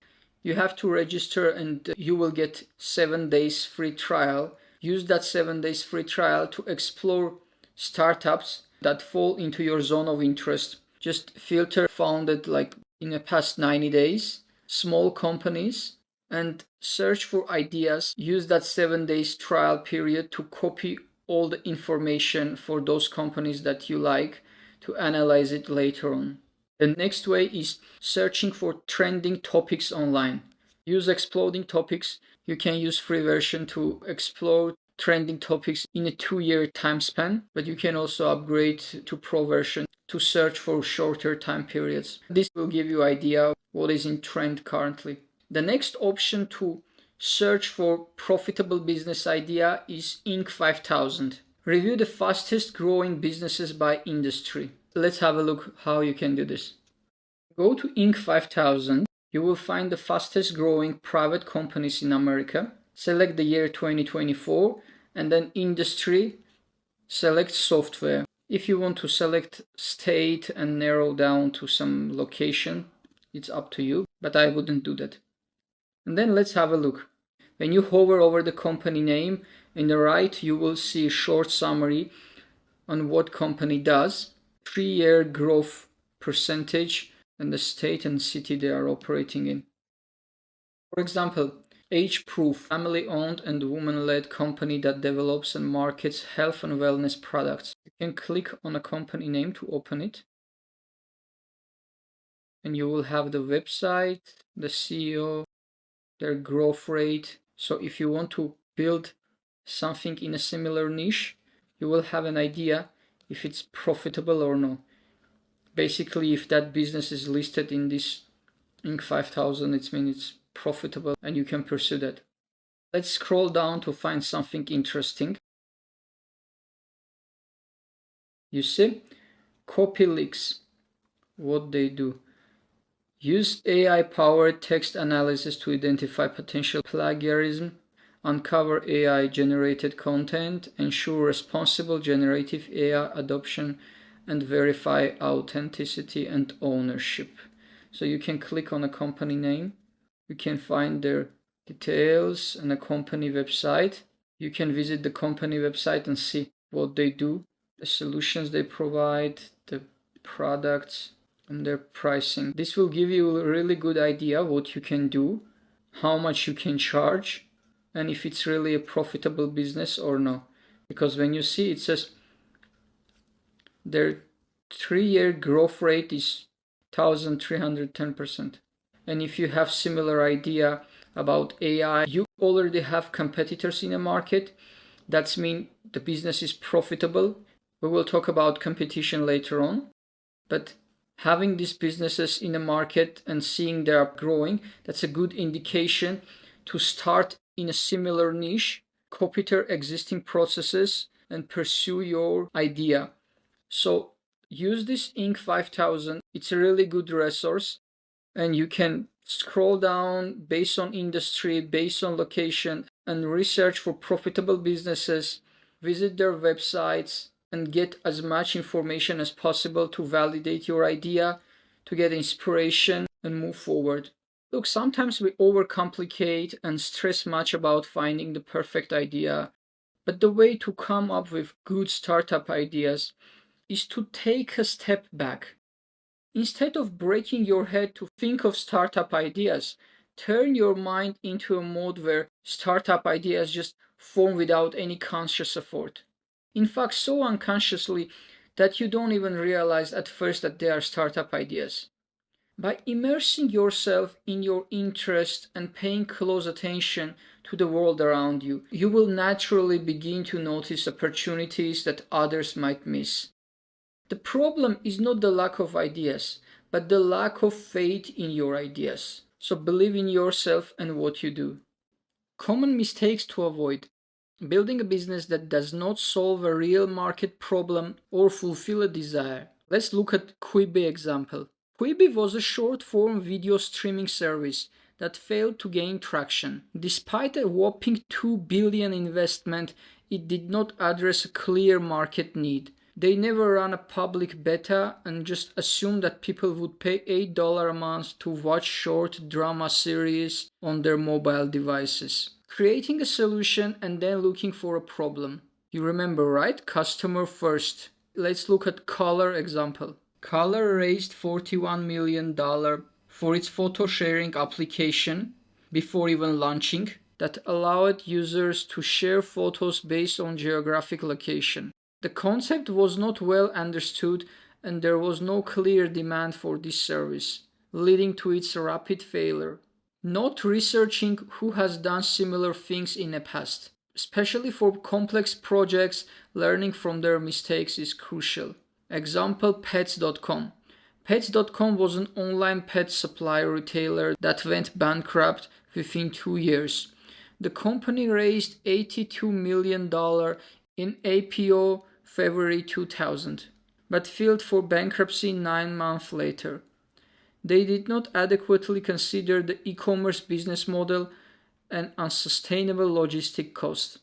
You have to register and you will get 7 days free trial. Use that 7 days free trial to explore startups that fall into your zone of interest. Just filter founded like in the past 90 days, small companies, and search for ideas. Use that 7 days trial period to copy all the information for those companies that you like to analyze it later on. The next way is searching for trending topics online. Use exploding topics. You can use free version to explore trending topics in a 2-year time span, but you can also upgrade to pro version to search for shorter time periods. This will give you an idea of what is in trend currently. The next option to search for profitable business idea is Inc. 5000. Review the fastest growing businesses by industry. Let's have a look how you can do this. Go to Inc. 5000. You will find the fastest growing private companies in America. Select the year 2024 and then industry. Select software. If you want to select state and narrow down to some location, it's up to you, but I wouldn't do that. And then let's have a look. When you hover over the company name, in the right you will see a short summary on what company does, 3-year growth percentage, and the state and city they are operating in. For example, Age Proof, family-owned and woman-led company that develops and markets health and wellness products. You can click on a company name to open it. and you will have the website, the CEO, their growth rate. So if you want to build something in a similar niche, you will have an idea if it's profitable or no. Basically, if that business is listed in this Inc. 5000, it means it's profitable and you can pursue that. Let's scroll down to find something interesting. You see, CopyLeaks, what they do. Use AI-powered text analysis to identify potential plagiarism, uncover AI-generated content, ensure responsible generative AI adoption, and verify authenticity and ownership. So you can click on a company name, you can find their details and a company website. You can visit the company website and see what they do, the solutions they provide, the products, and their pricing. This will give you a really good idea what you can do, how much you can charge, and if it's really a profitable business or no. Because when you see, it says their 3-year growth rate is 1310%. And if you have similar idea about AI, you already have competitors in the market. That means the business is profitable. We will talk about competition later on. But having these businesses in the market and seeing they are growing, that's a good indication to start in a similar niche, copy their existing processes, and pursue your idea. So use this Inc. 5000. It's a really good resource, and you can scroll down based on industry, based on location, and research for profitable businesses, visit their websites, and get as much information as possible to validate your idea, to get inspiration and move forward. Look, sometimes we overcomplicate and stress much about finding the perfect idea, but the way to come up with good startup ideas is to take a step back. Instead of breaking your head to think of startup ideas, turn your mind into a mode where startup ideas just form without any conscious effort. In fact, so unconsciously that you don't even realize at first that they are startup ideas. By immersing yourself in your interest and paying close attention to the world around you, you will naturally begin to notice opportunities that others might miss. The problem is not the lack of ideas, but the lack of faith in your ideas. So believe in yourself and what you do. Common mistakes to avoid. Building a business that does not solve a real market problem or fulfill a desire. Let's look at Quibi example. Quibi was a short-form video streaming service that failed to gain traction. Despite a whopping $2 billion investment, it did not address a clear market need. They never ran a public beta and just assumed that people would pay $8 a month to watch short drama series on their mobile devices. Creating a solution and then looking for a problem. You remember, right? Customer first. Let's look at Color example. Color raised $41 million for its photo sharing application before even launching that allowed users to share photos based on geographic location. The concept was not well understood and there was no clear demand for this service, leading to its rapid failure. Not researching who has done similar things in the past. Especially for complex projects, learning from their mistakes is crucial. Example, Pets.com. Pets.com was an online pet supply retailer that went bankrupt within 2 years. The company raised $82 million in IPO February 2000, but filed for bankruptcy 9 months later. They did not adequately consider the e-commerce business model and unsustainable logistic cost.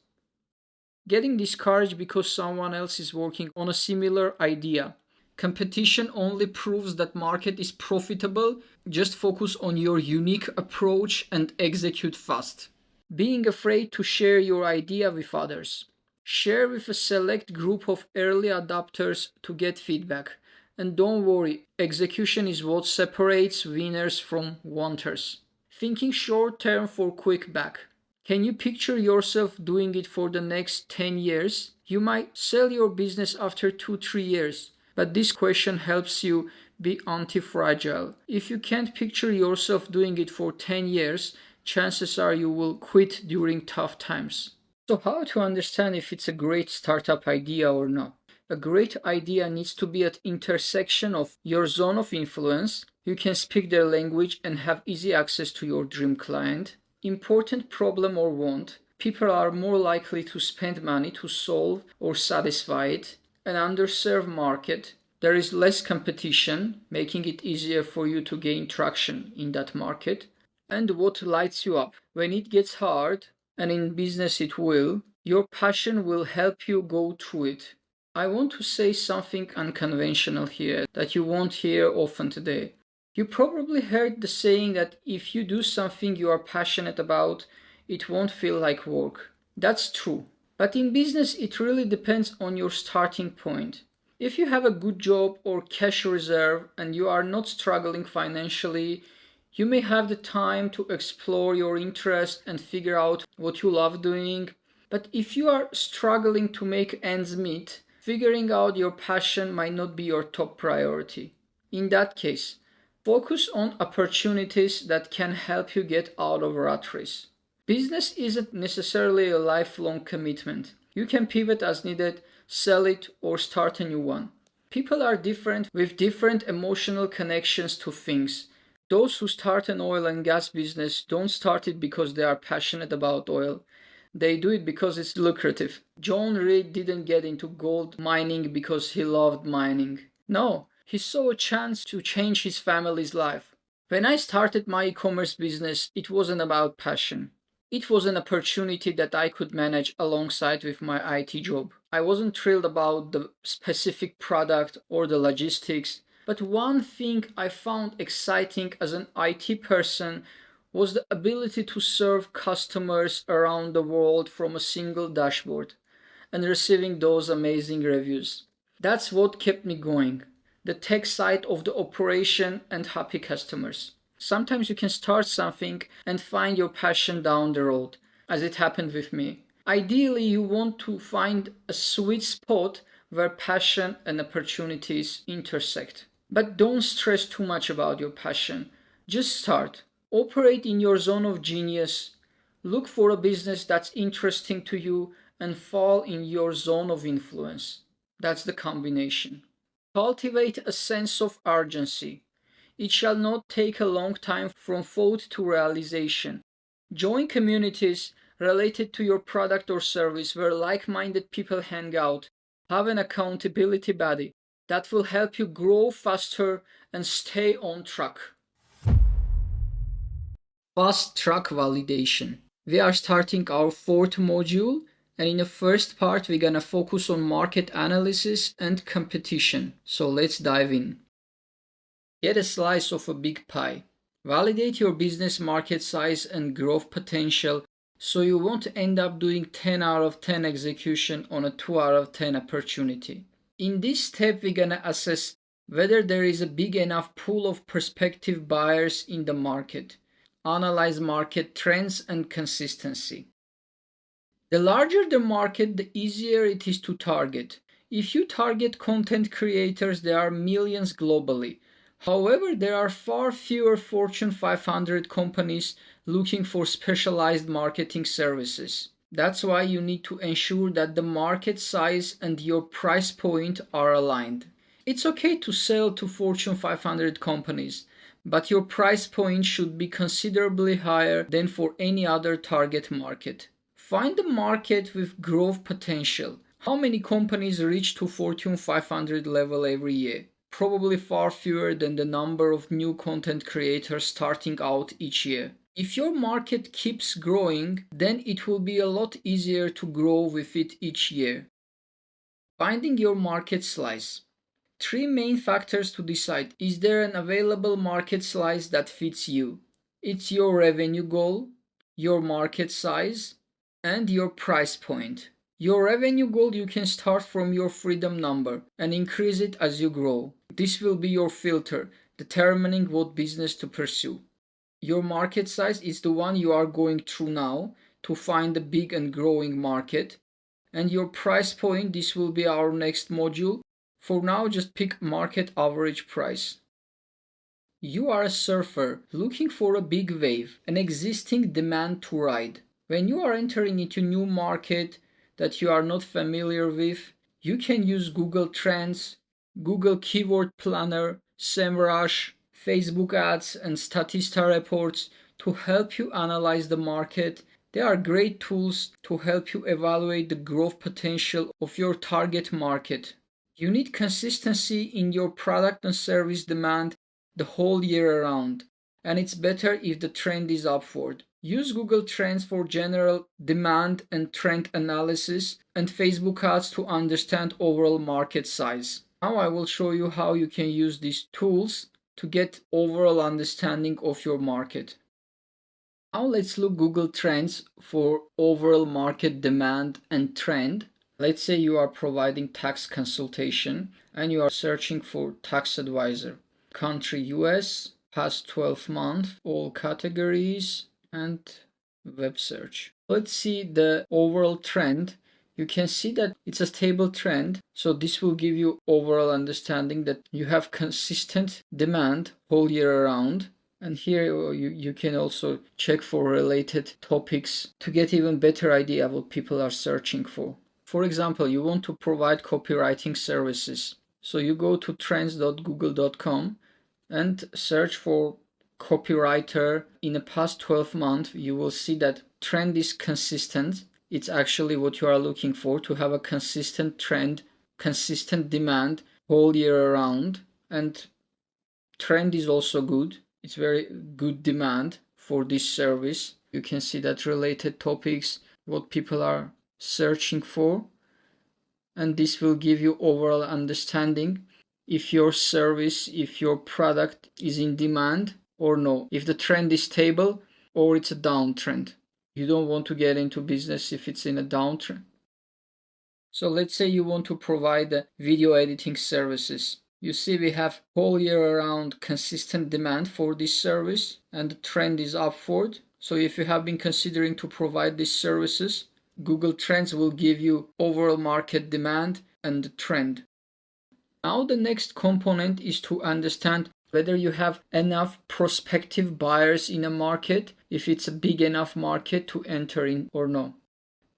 Getting discouraged because someone else is working on a similar idea. Competition only proves that market is profitable. Just focus on your unique approach and execute fast. Being afraid to share your idea with others. Share with a select group of early adopters to get feedback. And don't worry, execution is what separates winners from wanters. Thinking short term for quick back. Can you picture yourself doing it for the next 10 years? You might sell your business after 2-3 years, but this question helps you Be anti-fragile. If you can't picture yourself doing it for 10 years, chances are you will quit during tough times. So how to understand if it's a great startup idea or not? A great idea needs to be at intersection of your zone of influence. You can speak their language and have easy access to your dream client. Important problem or want. People are more likely to spend money to solve or satisfy it. An underserved market. There is less competition, making it easier for you to gain traction in that market. And what lights you up? When it gets hard, and in business it will, your passion will help you go through it. I want to say something unconventional here that you won't hear often today. You probably heard the saying that if you do something you are passionate about, it won't feel like work. That's true. But in business, it really depends on your starting point. If you have a good job or cash reserve and you are not struggling financially, you may have the time to explore your interest and figure out what you love doing. But if you are struggling to make ends meet, figuring out your passion might not be your top priority. In that case, focus on opportunities that can help you get out of rat race. Business isn't necessarily a lifelong commitment. You can pivot as needed, sell it, or start a new one. People are different with different emotional connections to things. Those who start an oil and gas business don't start it because they are passionate about oil. They do it because it's lucrative. John Reed didn't get into gold mining because he loved mining. No, he saw a chance to change his family's life. When I started my e-commerce business, it wasn't about passion. It was an opportunity that I could manage alongside with my IT job. I wasn't thrilled about the specific product or the logistics, but one thing I found exciting as an IT person was the ability to serve customers around the world from a single dashboard and receiving those amazing reviews. That's what kept me going. The tech side of the operation and happy customers. Sometimes you can start something and find your passion down the road, as it happened with me. Ideally, you want to find a sweet spot where passion and opportunities intersect. But don't stress too much about your passion. Just start. Operate in your zone of genius. Look for a business that's interesting to you and fall in your zone of influence. That's the combination. Cultivate a sense of urgency. It shall not take a long time from thought to realization. Join communities related to your product or service where like-minded people hang out. Have an accountability buddy that will help you grow faster and stay on track. Fast track validation. We are starting our fourth module, and in the first part we're gonna focus on market analysis and competition. So let's dive in. Get a slice of a big pie. Validate your business market size and growth potential so you won't end up doing 10 out of 10 execution on a 2 out of 10 opportunity. In this step, we're gonna assess whether there is a big enough pool of prospective buyers in the market. Analyze market trends and consistency. The larger the market, the easier it is to target. If you target content creators, there are millions globally. However, there are far fewer Fortune 500 companies looking for specialized marketing services. That's why you need to ensure that the market size and your price point are aligned. It's okay to sell to Fortune 500 companies, but your price point should be considerably higher than for any other target market. Find the market with growth potential. How many companies reach to Fortune 500 level every year? Probably far fewer than the number of new content creators starting out each year. If your market keeps growing, then it will be a lot easier to grow with it each year. Finding your market slice. 3 main factors to decide. Is there an available market slice that fits you? It's your revenue goal, your market size, and your price point. Your revenue goal, you can start from your freedom number and increase it as you grow. This will be your filter, determining what business to pursue. Your market size is the one you are going through now to find a big and growing market. And your price point, this will be our next module. For now, just pick market average price. You are a surfer looking for a big wave, an existing demand to ride. When you are entering into a new market that you are not familiar with, you can use Google Trends, Google Keyword Planner, SEMrush, Facebook ads, and Statista reports to help you analyze the market. They are great tools to help you evaluate the growth potential of your target market. You need consistency in your product and service demand the whole year around, and it's better if the trend is upward. Use Google Trends for general demand and trend analysis, and Facebook ads to understand overall market size. Now I will show you how you can use these tools to get overall understanding of your market. Now let's look Google Trends for overall market demand and trend. Let's say you are providing tax consultation and you are searching for tax advisor. Country US, past 12 months, all categories, and web search. Let's see the overall trend. You can see that it's a stable trend, so this will give you overall understanding that you have consistent demand whole year around. And here you can also check for related topics to get even better idea of what people are searching for. For example, you want to provide copywriting services. So you go to trends.google.com and search for copywriter. In the past 12 months, you will see that trend is consistent. It's actually what you are looking for, to have a consistent trend, consistent demand whole year around. And trend is also good. It's very good demand for this service. You can see that related topics, what people are searching for. And this will give you overall understanding if your service, if your product is in demand or no, if the trend is stable or it's a downtrend. You don't want to get into business if it's in a downtrend. So let's say you want to provide video editing services. You see we have whole year around consistent demand for this service and the trend is upward. So if you have been considering to provide these services, Google Trends will give you overall market demand and the trend. Now the next component is to understand whether you have enough prospective buyers in a market, if it's a big enough market to enter in or no.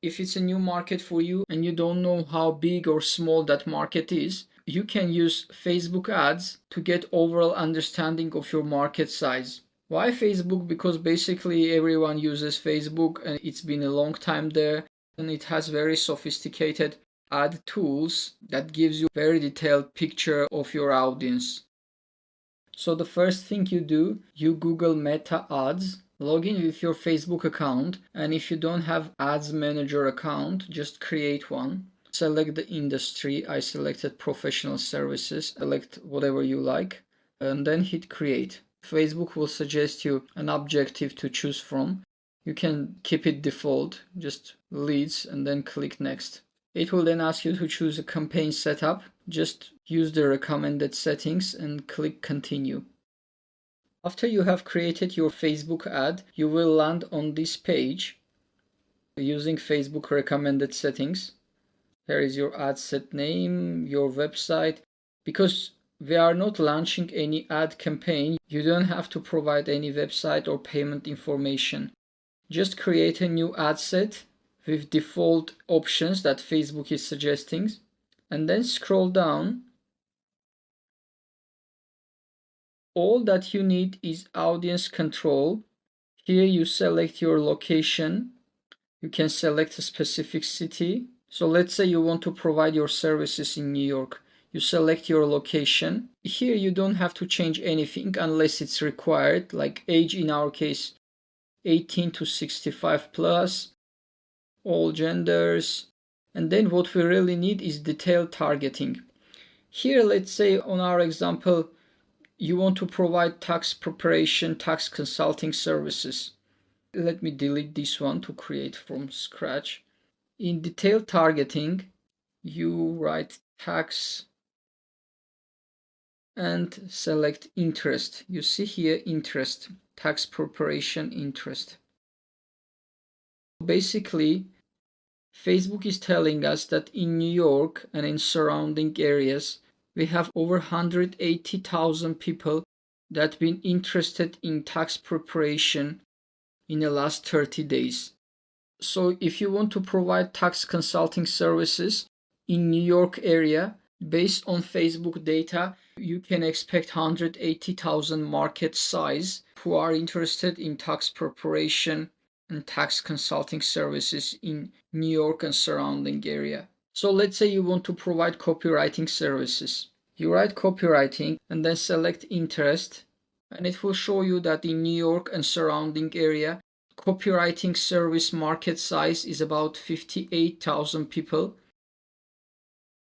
If it's a new market for you and you don't know how big or small that market is, you can use Facebook ads to get overall understanding of your market size. Why Facebook? Because basically everyone uses Facebook and it's been a long time there, and it has very sophisticated ad tools that gives you very detailed picture of your audience. So the first thing you do, you Google Meta Ads, log in with your Facebook account, and if you don't have Ads Manager account, just create one. Select the industry. I selected professional services. Select whatever you like and then hit create. Facebook will suggest you an objective to choose from. You can keep it default, just leads, and then click next. It will then ask you to choose a campaign setup. Just use the recommended settings and click continue. After you have created your Facebook ad, you will land on this page using Facebook recommended settings. Here is your ad set name, your website. Because we are not launching any ad campaign, you don't have to provide any website or payment information. Just create a new ad set with default options that Facebook is suggesting, and then scroll down. All that you need is audience control. Here you select your location. You can select a specific city. So let's say you want to provide your services in New York. You select your location. Here you don't have to change anything unless it's required, like age in our case 18 to 65 plus, all genders. And then what we really need is detailed targeting. Here, let's say on our example, you want to provide tax preparation, tax consulting services. Let me delete this one to create from scratch. In detailed targeting, you write tax and select interest. You see here interest, tax preparation interest. Basically, Facebook is telling us that in New York and in surrounding areas, we have over 180,000 people that been interested in tax preparation in the last 30 days. So if you want to provide tax consulting services in New York area, based on Facebook data, you can expect 180,000 market size who are interested in tax preparation and tax consulting services in New York and surrounding area. So let's say you want to provide copywriting services. You write copywriting and then select interest, and it will show you that in New York and surrounding area, copywriting service market size is about 58,000 people.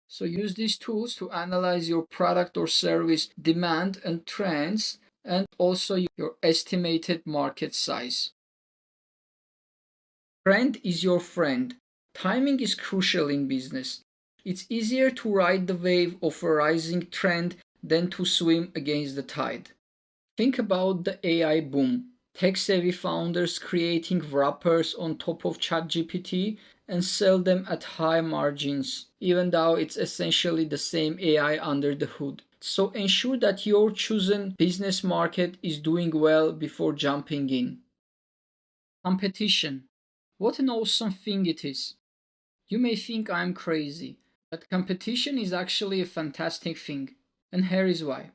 So use these tools to analyze your product or service demand and trends, and also your estimated market size. Trend is your friend. Timing is crucial in business. It's easier to ride the wave of a rising trend than to swim against the tide. Think about the AI boom. Tech-savvy founders creating wrappers on top of ChatGPT and sell them at high margins, even though it's essentially the same AI under the hood. So ensure that your chosen business market is doing well before jumping in. Competition. What an awesome thing it is. You may think I'm crazy, but competition is actually a fantastic thing. And here is why.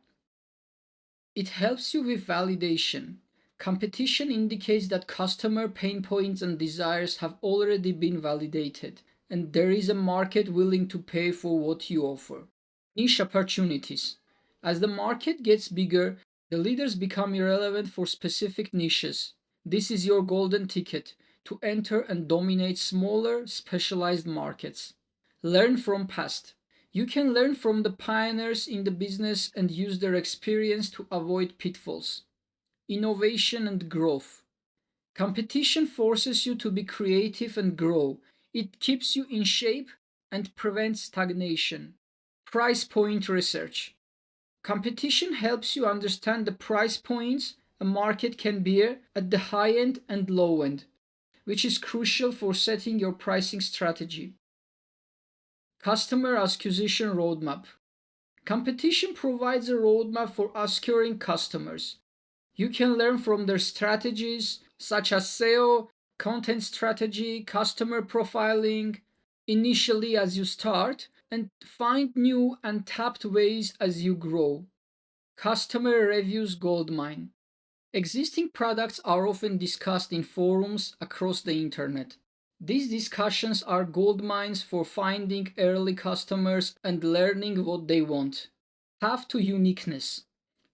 It helps you with validation. Competition indicates that customer pain points and desires have already been validated, and there is a market willing to pay for what you offer. Niche opportunities. As the market gets bigger, the leaders become irrelevant for specific niches. This is your golden ticket to enter and dominate smaller, specialized markets. Learn from past. You can learn from the pioneers in the business and use their experience to avoid pitfalls. Innovation and growth. Competition forces you to be creative and grow. It keeps you in shape and prevents stagnation. Price point research. Competition helps you understand the price points a market can bear at the high end and low end, which is crucial for setting your pricing strategy. Customer acquisition roadmap. Competition provides a roadmap for acquiring customers. You can learn from their strategies such as SEO, content strategy, customer profiling, initially as you start, and find new and tapped ways as you grow. Customer reviews goldmine. Existing products are often discussed in forums across the internet. These discussions are gold mines for finding early customers and learning what they want. Path to uniqueness.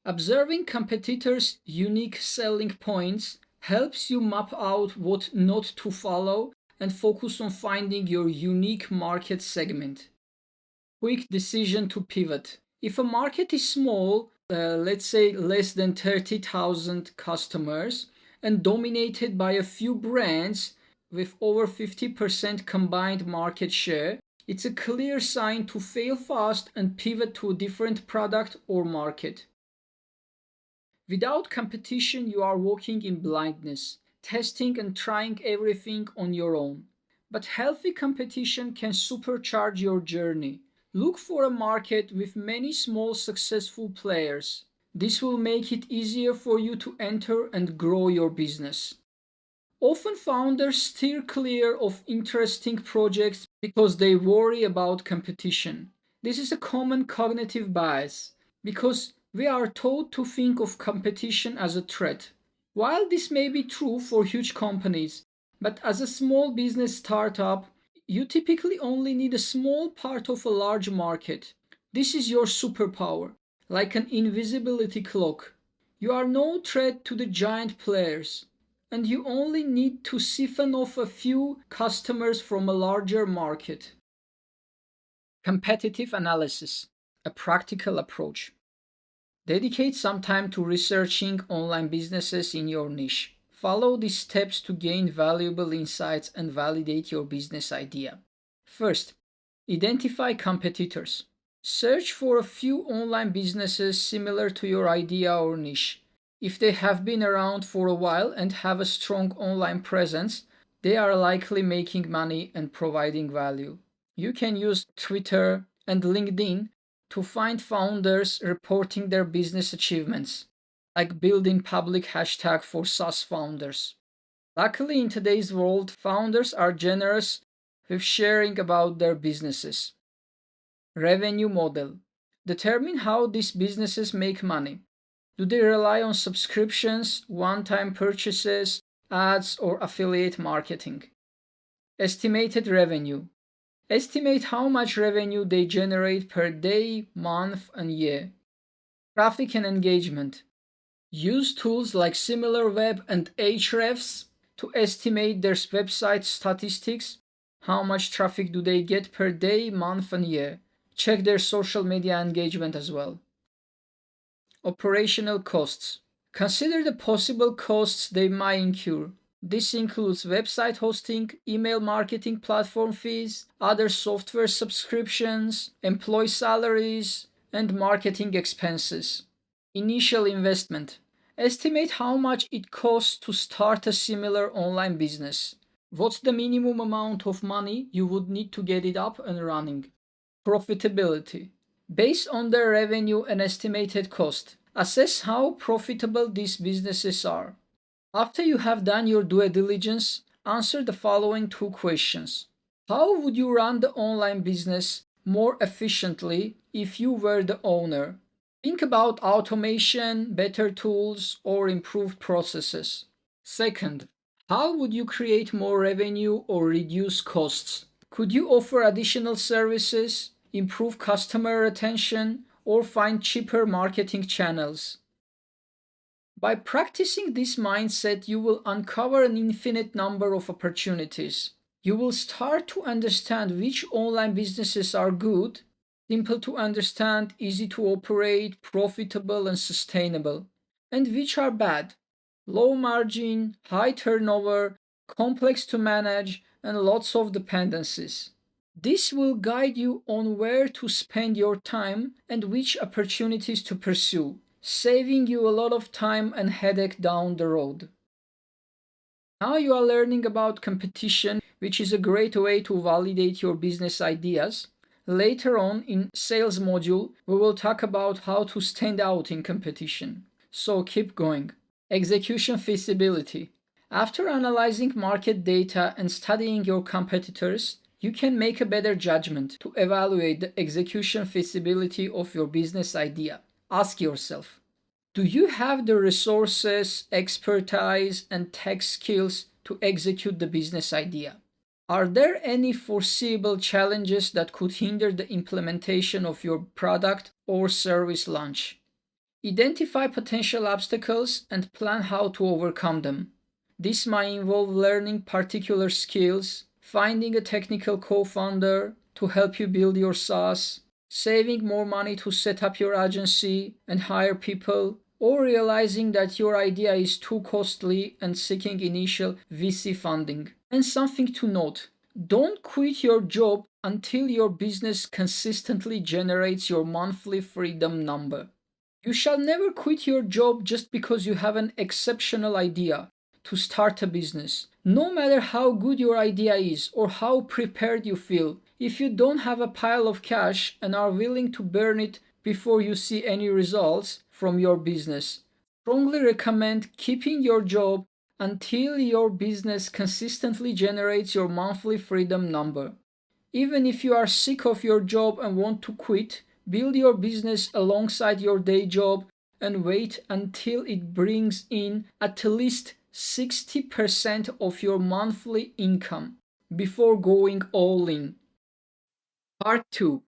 Observing competitors' unique selling points helps you map out what not to follow and focus on finding your unique market segment. Quick decision to pivot. If a market is small, let's say less than 30,000 customers, and dominated by a few brands with over 50% combined market share, it's a clear sign to fail fast and pivot to a different product or market. Without competition, you are walking in blindness, testing and trying everything on your own. But healthy competition can supercharge your journey. Look for a market with many small successful players. This will make it easier for you to enter and grow your business. Often founders steer clear of interesting projects because they worry about competition. This is a common cognitive bias because we are taught to think of competition as a threat. While this may be true for huge companies, but as a small business startup, you typically only need a small part of a large market. This is your superpower, like an invisibility cloak. You are no threat to the giant players, and you only need to siphon off a few customers from a larger market. Competitive analysis, a practical approach. Dedicate some time to researching online businesses in your niche. Follow these steps to gain valuable insights and validate your business idea. First, identify competitors. Search for a few online businesses similar to your idea or niche. If they have been around for a while and have a strong online presence, they are likely making money and providing value. You can use Twitter and LinkedIn to find founders reporting their business achievements. like building public hashtag for SaaS founders. Luckily, in today's world, founders are generous with sharing about their businesses. Revenue model. Determine how these businesses make money. Do they rely on subscriptions, one-time purchases, ads, or affiliate marketing? Estimated revenue. Estimate how much revenue they generate per day, month, and year. Traffic and engagement. Use tools like SimilarWeb and Ahrefs to estimate their website statistics. How much traffic do they get per day, month, and year? Check their social media engagement as well. Operational costs. Consider the possible costs they might incur. This includes website hosting, email marketing platform fees, other software subscriptions, employee salaries, and marketing expenses. Initial investment. Estimate how much it costs to start a similar online business. What's the minimum amount of money you would need to get it up and running? Profitability. Based on their revenue and estimated cost, assess how profitable these businesses are. After you have done your due diligence, answer the following two questions. How would you run the online business more efficiently if you were the owner? Think about automation, better tools, or improved processes. Second, how would you create more revenue or reduce costs? Could you offer additional services, improve customer retention, or find cheaper marketing channels? By practicing this mindset, you will uncover an infinite number of opportunities. You will start to understand which online businesses are good, simple to understand, easy to operate, profitable, and sustainable, and which are bad, low margin, high turnover, complex to manage, and lots of dependencies. This will guide you on where to spend your time and which opportunities to pursue, saving you a lot of time and headache down the road. Now you are learning about competition, which is a great way to validate your business ideas. Later on in sales module, we will talk about how to stand out in competition. So keep going. Execution feasibility. After analyzing market data and studying your competitors, you can make a better judgment to evaluate the execution feasibility of your business idea. Ask yourself, do you have the resources, expertise, and tech skills to execute the business idea? Are there any foreseeable challenges that could hinder the implementation of your product or service launch? Identify potential obstacles and plan how to overcome them. This might involve learning particular skills, finding a technical co-founder to help you build your SaaS, saving more money to set up your agency and hire people, or realizing that your idea is too costly and seeking initial VC funding. And something to note, don't quit your job until your business consistently generates your monthly freedom number. You shall never quit your job just because you have an exceptional idea to start a business. No matter how good your idea is or how prepared you feel, if you don't have a pile of cash and are willing to burn it before you see any results from your business, strongly recommend keeping your job until your business consistently generates your monthly freedom number. Even if you are sick of your job and want to quit, build your business alongside your day job and wait until it brings in at least 60% of your monthly income before going all in. Part 2.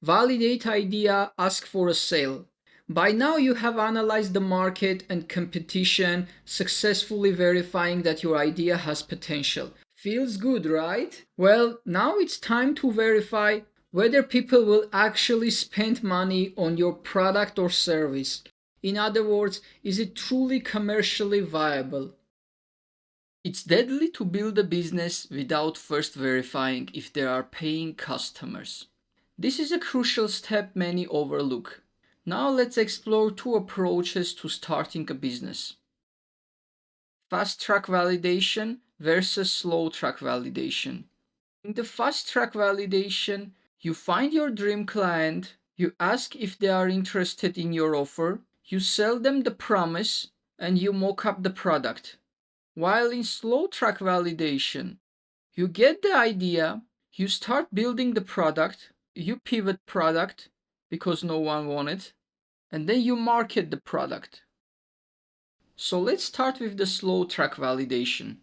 Validate idea, ask for a sale. By now you have analyzed the market and competition, successfully verifying that your idea has potential. Feels good, right? Well, now it's time to verify whether people will actually spend money on your product or service. In other words, is it truly commercially viable? It's deadly to build a business without first verifying if there are paying customers. This is a crucial step many overlook. Now let's explore two approaches to starting a business. Fast track validation versus slow track validation. In the fast track validation, you find your dream client, you ask if they are interested in your offer, You sell them the promise and you mock up the product. While in slow track validation, you get the idea, you start building the product, you pivot product because no one wanted, and then you market the product. So let's start with the slow track validation.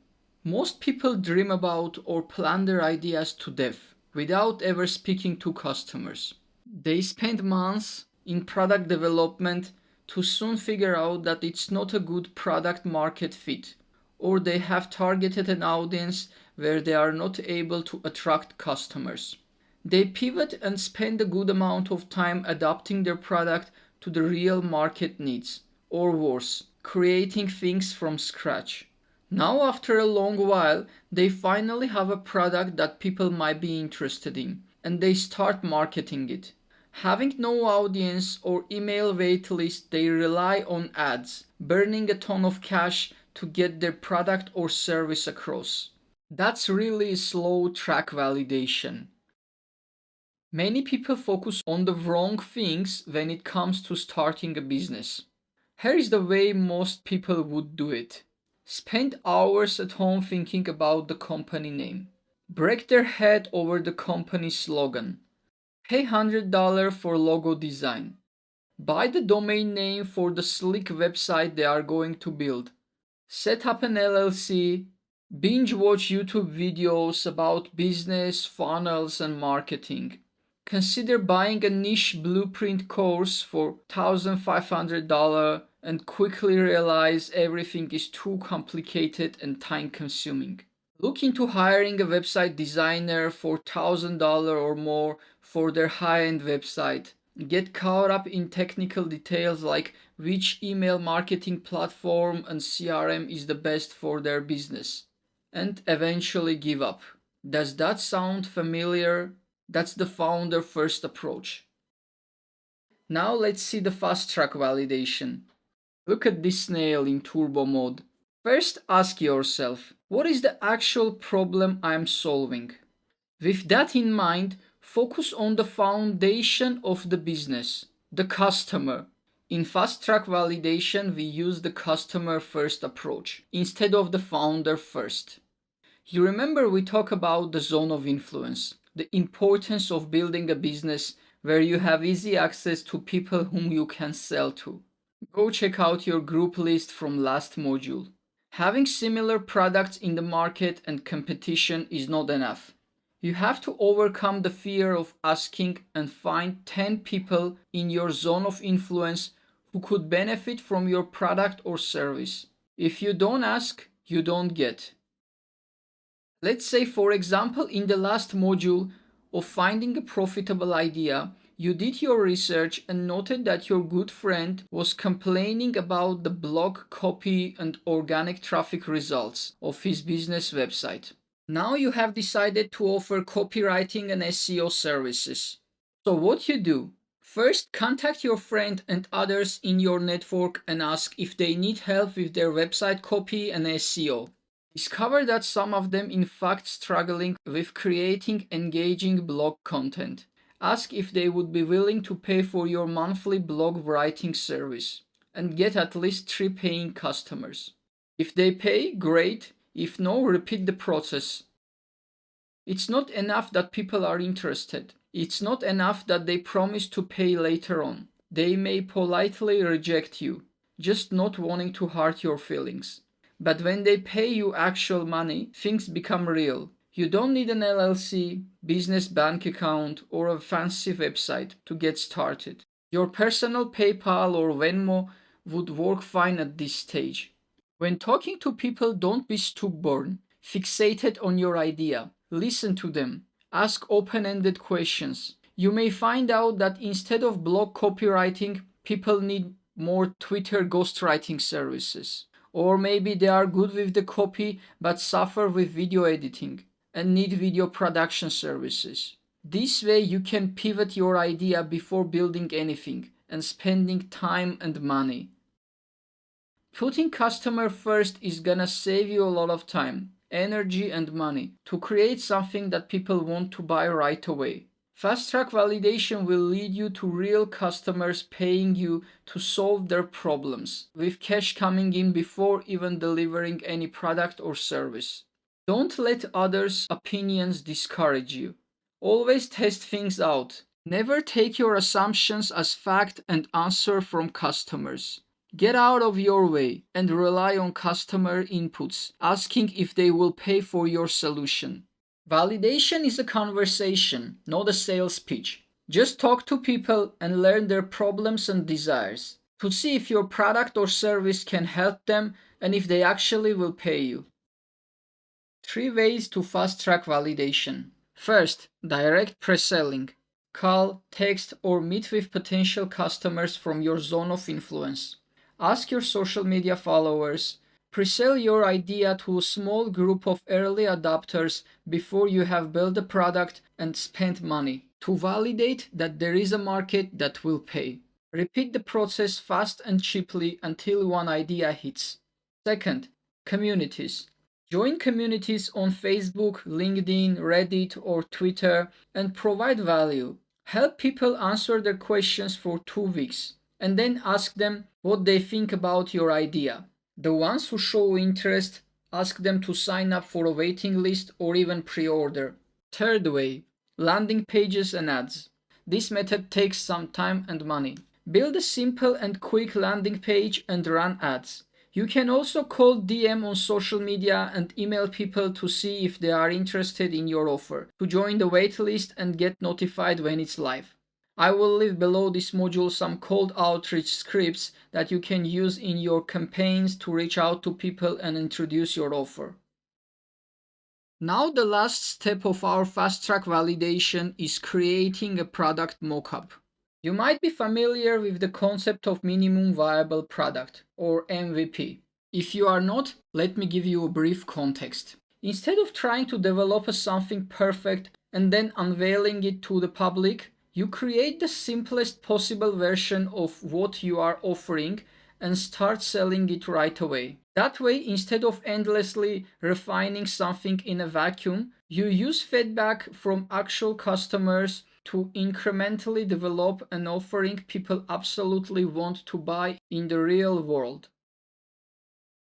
Most people dream about or plan their ideas to death without ever speaking to customers. They spend months in product development to soon figure out that it's not a good product market fit, or they have targeted an audience where they are not able to attract customers. They pivot and spend a good amount of time adapting their product to the real market needs, or worse, creating things from scratch. Now, after a long while, they finally have a product that people might be interested in, and they start marketing it. Having no audience or email waitlist, they rely on ads, burning a ton of cash to get their product or service across. That's really slow track validation. Many people focus on the wrong things when it comes to starting a business. Here is the way most people would do it. Spend hours at home thinking about the company name. Break their head over the company slogan. Pay $100 for logo design. Buy the domain name for the slick website they are going to build. Set up an LLC. Binge watch YouTube videos about business, funnels, and marketing. Consider buying a niche blueprint course for $1,500 and quickly realize everything is too complicated and time consuming. Look into hiring a website designer for $1,000 or more for their high-end website. Get caught up in technical details like which email marketing platform and CRM is the best for their business, and eventually give up. Does that sound familiar? That's the founder first approach. Now let's see the fast track validation. Look at this snail in turbo mode. First ask yourself, what is the actual problem I'm solving? With that in mind, focus on the foundation of the business, the customer. In fast track validation, we use the customer first approach instead of the founder first. You remember we talked about the zone of influence, the importance of building a business where you have easy access to people whom you can sell to. Go check out your group list from last module. Having similar products in the market and competition is not enough. You have to overcome the fear of asking and find 10 people in your zone of influence who could benefit from your product or service. If you don't ask, you don't get. Let's say, for example, in the last module of finding a profitable idea, you did your research and noted that your good friend was complaining about the blog copy and organic traffic results of his business website. Now you have decided to offer copywriting and SEO services. So what you do? First, contact your friend and others in your network and ask if they need help with their website copy and SEO. Discover that some of them in fact struggling with creating engaging blog content. Ask if they would be willing to pay for your monthly blog writing service and get at least 3 paying customers. If they pay, great. If no, repeat the process. It's not enough that people are interested. It's not enough that they promise to pay later on. They may politely reject you, just not wanting to hurt your feelings. But when they pay you actual money, things become real. You don't need an LLC, business bank account, or a fancy website to get started. Your personal PayPal or Venmo would work fine at this stage. When talking to people, don't be stubborn, fixated on your idea. Listen to them. Ask open-ended questions. You may find out that instead of blog copywriting, people need more Twitter ghostwriting services. Or maybe they are good with the copy but suffer with video editing and need video production services. This way you can pivot your idea before building anything and spending time and money. Putting customer first is gonna save you a lot of time, energy and money to create something that people want to buy right away. Fast track validation will lead you to real customers paying you to solve their problems, with cash coming in before even delivering any product or service. Don't let others' opinions discourage you. Always test things out. Never take your assumptions as fact and answer from customers. Get out of your way and rely on customer inputs, asking if they will pay for your solution. Validation is a conversation, not a sales pitch. Just talk to people and learn their problems and desires to see if your product or service can help them and if they actually will pay you. 3 ways to fast track validation. First, direct pre-selling. Call, text, or meet with potential customers from your zone of influence. Ask your social media followers. Pre-sell your idea to a small group of early adopters before you have built a product and spent money to validate that there is a market that will pay. Repeat the process fast and cheaply until one idea hits. Second, communities. Join communities on Facebook, LinkedIn, Reddit, or Twitter and provide value. Help people answer their questions for 2 weeks and then ask them what they think about your idea. The ones who show interest, ask them to sign up for a waiting list or even pre-order. Third way, landing pages and ads. This method takes some time and money. Build a simple and quick landing page and run ads. You can also call DM on social media and email people to see if they are interested in your offer, to join the waitlist and get notified when it's live. I will leave below this module some cold outreach scripts that you can use in your campaigns to reach out to people and introduce your offer. Now the last step of our fast track validation is creating a product mockup. You might be familiar with the concept of minimum viable product, or MVP. If you are not, let me give you a brief context. Instead of trying to develop something perfect and then unveiling it to the public, you create the simplest possible version of what you are offering and start selling it right away. That way, instead of endlessly refining something in a vacuum, you use feedback from actual customers to incrementally develop an offering people absolutely want to buy in the real world.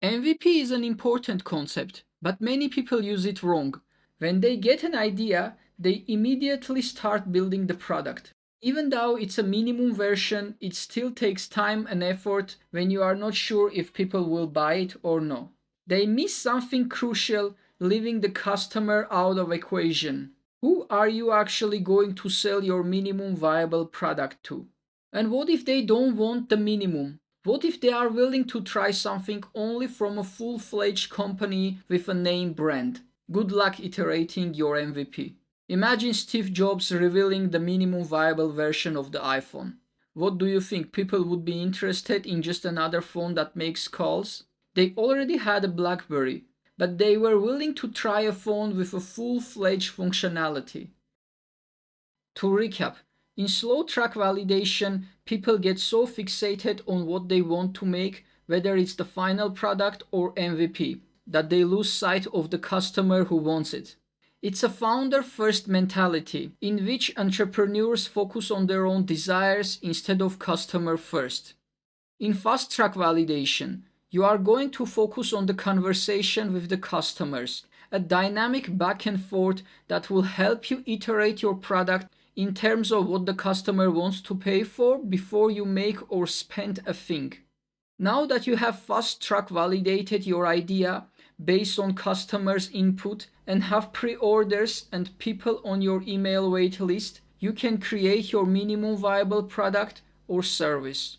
MVP is an important concept, but many people use it wrong. When they get an idea, they immediately start building the product. Even though it's a minimum version, it still takes time and effort when you are not sure if people will buy it or no. They miss something crucial, leaving the customer out of equation. Who are you actually going to sell your minimum viable product to? And what if they don't want the minimum? What if they are willing to try something only from a full-fledged company with a name brand? Good luck iterating your MVP. Imagine Steve Jobs revealing the minimum viable version of the iPhone. What do you think? People would be interested in just another phone that makes calls? They already had a BlackBerry, but they were willing to try a phone with a full-fledged functionality. To recap, in slow track validation, people get so fixated on what they want to make, whether it's the final product or MVP, that they lose sight of the customer who wants it. It's a founder-first mentality, in which entrepreneurs focus on their own desires instead of customer first. In fast-track validation, you are going to focus on the conversation with the customers, a dynamic back and forth that will help you iterate your product in terms of what the customer wants to pay for before you make or spend a thing. Now that you have fast-track validated your idea based on customers' input and have pre-orders and people on your email wait list, you can create your minimum viable product or service.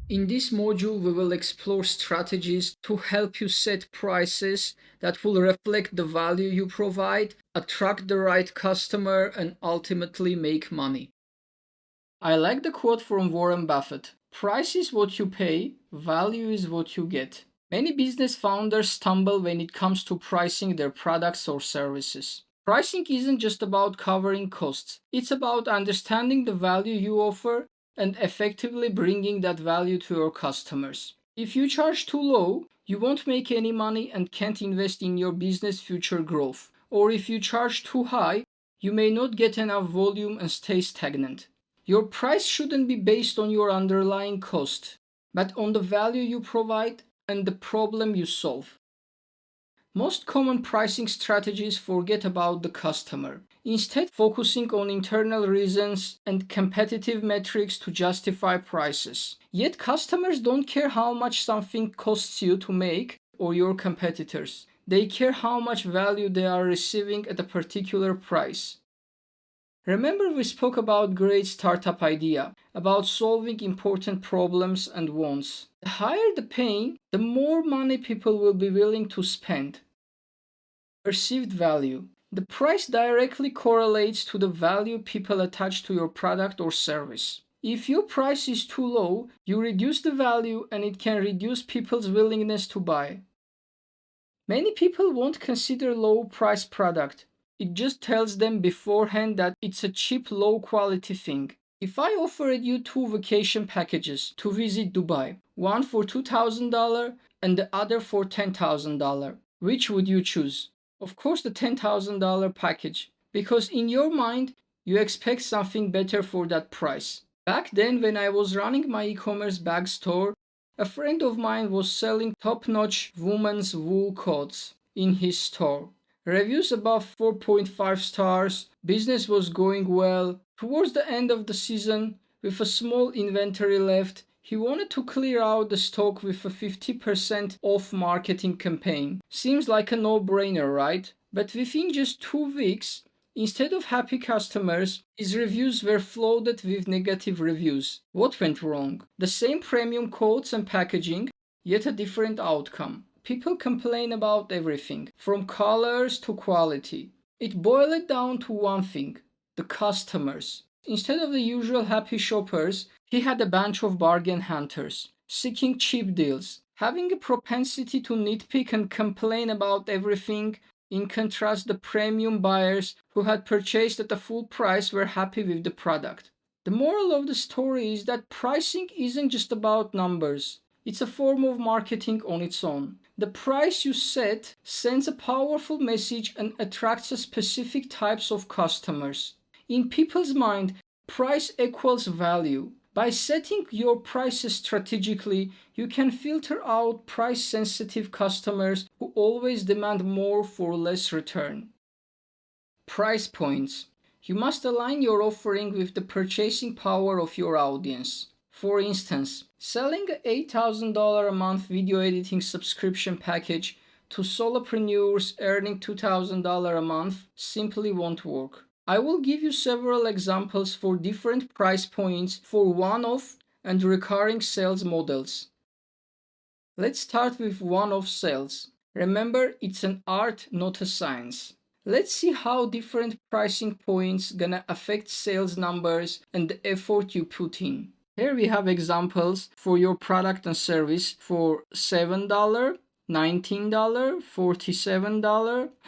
In this module, we will explore strategies to help you set prices that will reflect the value you provide, attract the right customer, and ultimately make money. I like the quote from Warren Buffett: "Price is what you pay, value is what you get." Many business founders stumble when it comes to pricing their products or services. Pricing isn't just about covering costs, it's about understanding the value you offer and effectively bringing that value to your customers. If you charge too low, you won't make any money and can't invest in your business future growth. Or if you charge too high, You may not get enough volume and stay stagnant. Your price shouldn't be based on your underlying cost, but on the value you provide and the problem you solve. Most common pricing strategies forget about the customer, instead focusing on internal reasons and competitive metrics to justify prices. Yet customers don't care how much something costs you to make or your competitors. They care how much value they are receiving at a particular price. Remember we spoke about great startup idea, about solving important problems and wants. The higher the pain, the more money people will be willing to spend. Perceived value. The price directly correlates to the value people attach to your product or service. If your price is too low, you reduce the value and it can reduce people's willingness to buy. Many people won't consider low price product. It just tells them beforehand that it's a cheap, low quality thing. If I offered you 2 vacation packages to visit Dubai, one for $2,000 and the other for $10,000, which would you choose? Of course the $10,000 package, because in your mind you expect something better for that price. Back then when I was running my e-commerce bag store, a friend of mine was selling top-notch women's wool coats in his store. Reviews above 4.5 stars, business was going well. Towards the end of the season, with a small inventory left, he wanted to clear out the stock with a 50% off marketing campaign. Seems like a no-brainer, right? But within just 2 weeks, instead of happy customers, his reviews were flooded with negative reviews. What went wrong? The same premium coats and packaging, yet a different outcome. People complain about everything, from colors to quality. It boiled down to one thing: the customers. Instead of the usual happy shoppers, he had a bunch of bargain hunters, seeking cheap deals, having a propensity to nitpick and complain about everything. In contrast, the premium buyers who had purchased at a full price were happy with the product. The moral of the story is that pricing isn't just about numbers. It's a form of marketing on its own. The price you set sends a powerful message and attracts a specific types of customers. In people's mind, price equals value. By setting your prices strategically, you can filter out price-sensitive customers who always demand more for less return. Price points. You must align your offering with the purchasing power of your audience. For instance, selling an $8,000 a month video editing subscription package to solopreneurs earning $2,000 a month simply won't work. I will give you several examples for different price points for one-off and recurring sales models. Let's start with one-off sales. Remember, it's an art, not a science. Let's see how different pricing points gonna affect sales numbers and the effort you put in. Here we have examples for your product and service for $7, $19, $47,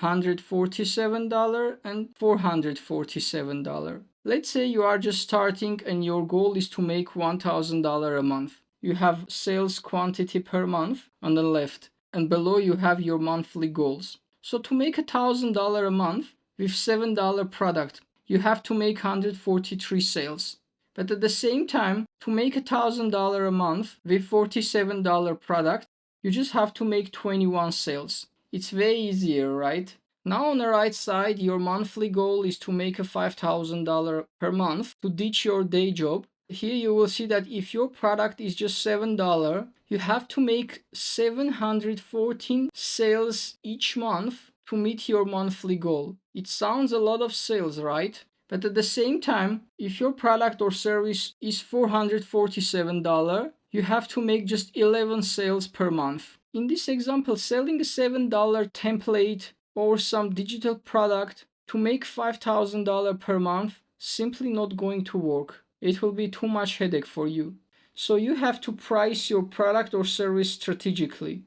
$147, and $447. Let's say you are just starting and your goal is to make $1,000 a month. You have sales quantity per month on the left, and below you have your monthly goals. So to make $1,000 a month with $7 product, you have to make 143 sales. But at the same time, to make $1,000 a month with $47 product, you just have to make 21 sales. It's way easier, right? Now on the right side, your monthly goal is to make a $5,000 per month to ditch your day job. Here you will see that if your product is just $7, you have to make 714 sales each month to meet your monthly goal. It sounds a lot of sales, right? But at the same time, if your product or service is $447, you have to make just 11 sales per month. In this example, selling a $7 template or some digital product to make $5,000 per month simply not going to work. It will be too much headache for you. So you have to price your product or service strategically.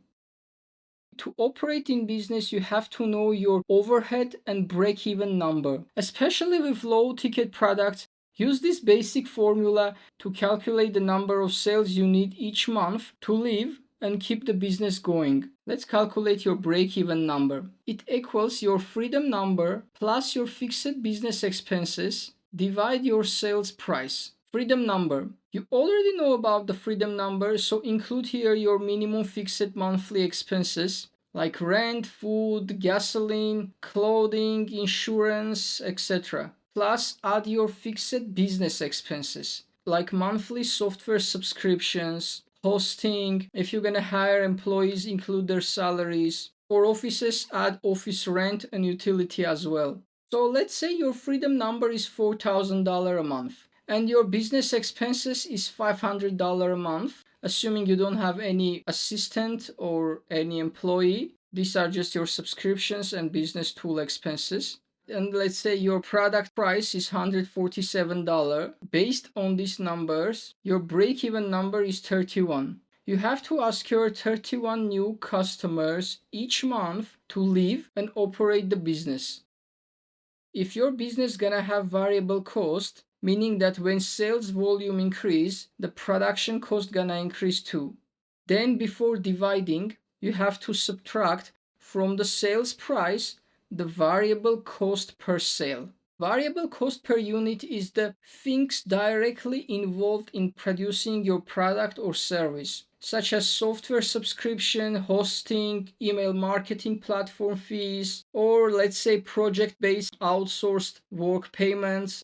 To operate in business, you have to know your overhead and break-even number. Especially with low-ticket products, use this basic formula to calculate the number of sales you need each month to live and keep the business going. Let's calculate your break-even number. It equals your freedom number plus your fixed business expenses, divide your sales price. Freedom number. You already know about the freedom number, so include here your minimum fixed monthly expenses like rent, food, gasoline, clothing, insurance, etc. Plus add your fixed business expenses like monthly software subscriptions, hosting, if you're gonna hire employees, include their salaries. For offices, add office rent and utility as well. So let's say your freedom number is $4,000 a month and your business expenses is $500 a month, assuming you don't have any assistant or any employee. These are just your subscriptions and business tool expenses. And let's say your product price is $147. Based on these numbers, your break-even number is 31. You have to ask your 31 new customers each month to live and operate the business. If your business gonna have variable cost, meaning that when sales volume increase, the production cost gonna increase too. Then before dividing, you have to subtract from the sales price the variable cost per sale. Variable cost per unit is the things directly involved in producing your product or service, such as software subscription, hosting, email marketing platform fees, or let's say project-based outsourced work payments.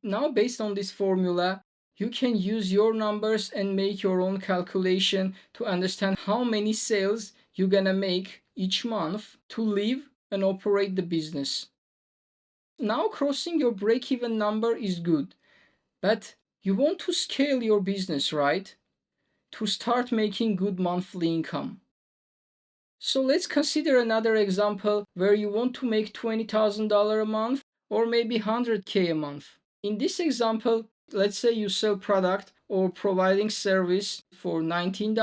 Now, based on this formula, you can use your numbers and make your own calculation to understand how many sales you're gonna make each month to live and operate the business. Now crossing your break-even number is good, but you want to scale your business, right? To start making good monthly income. So let's consider another example where you want to make $20,000 a month or maybe 100K a month. In this example, let's say you sell product or providing service for $19,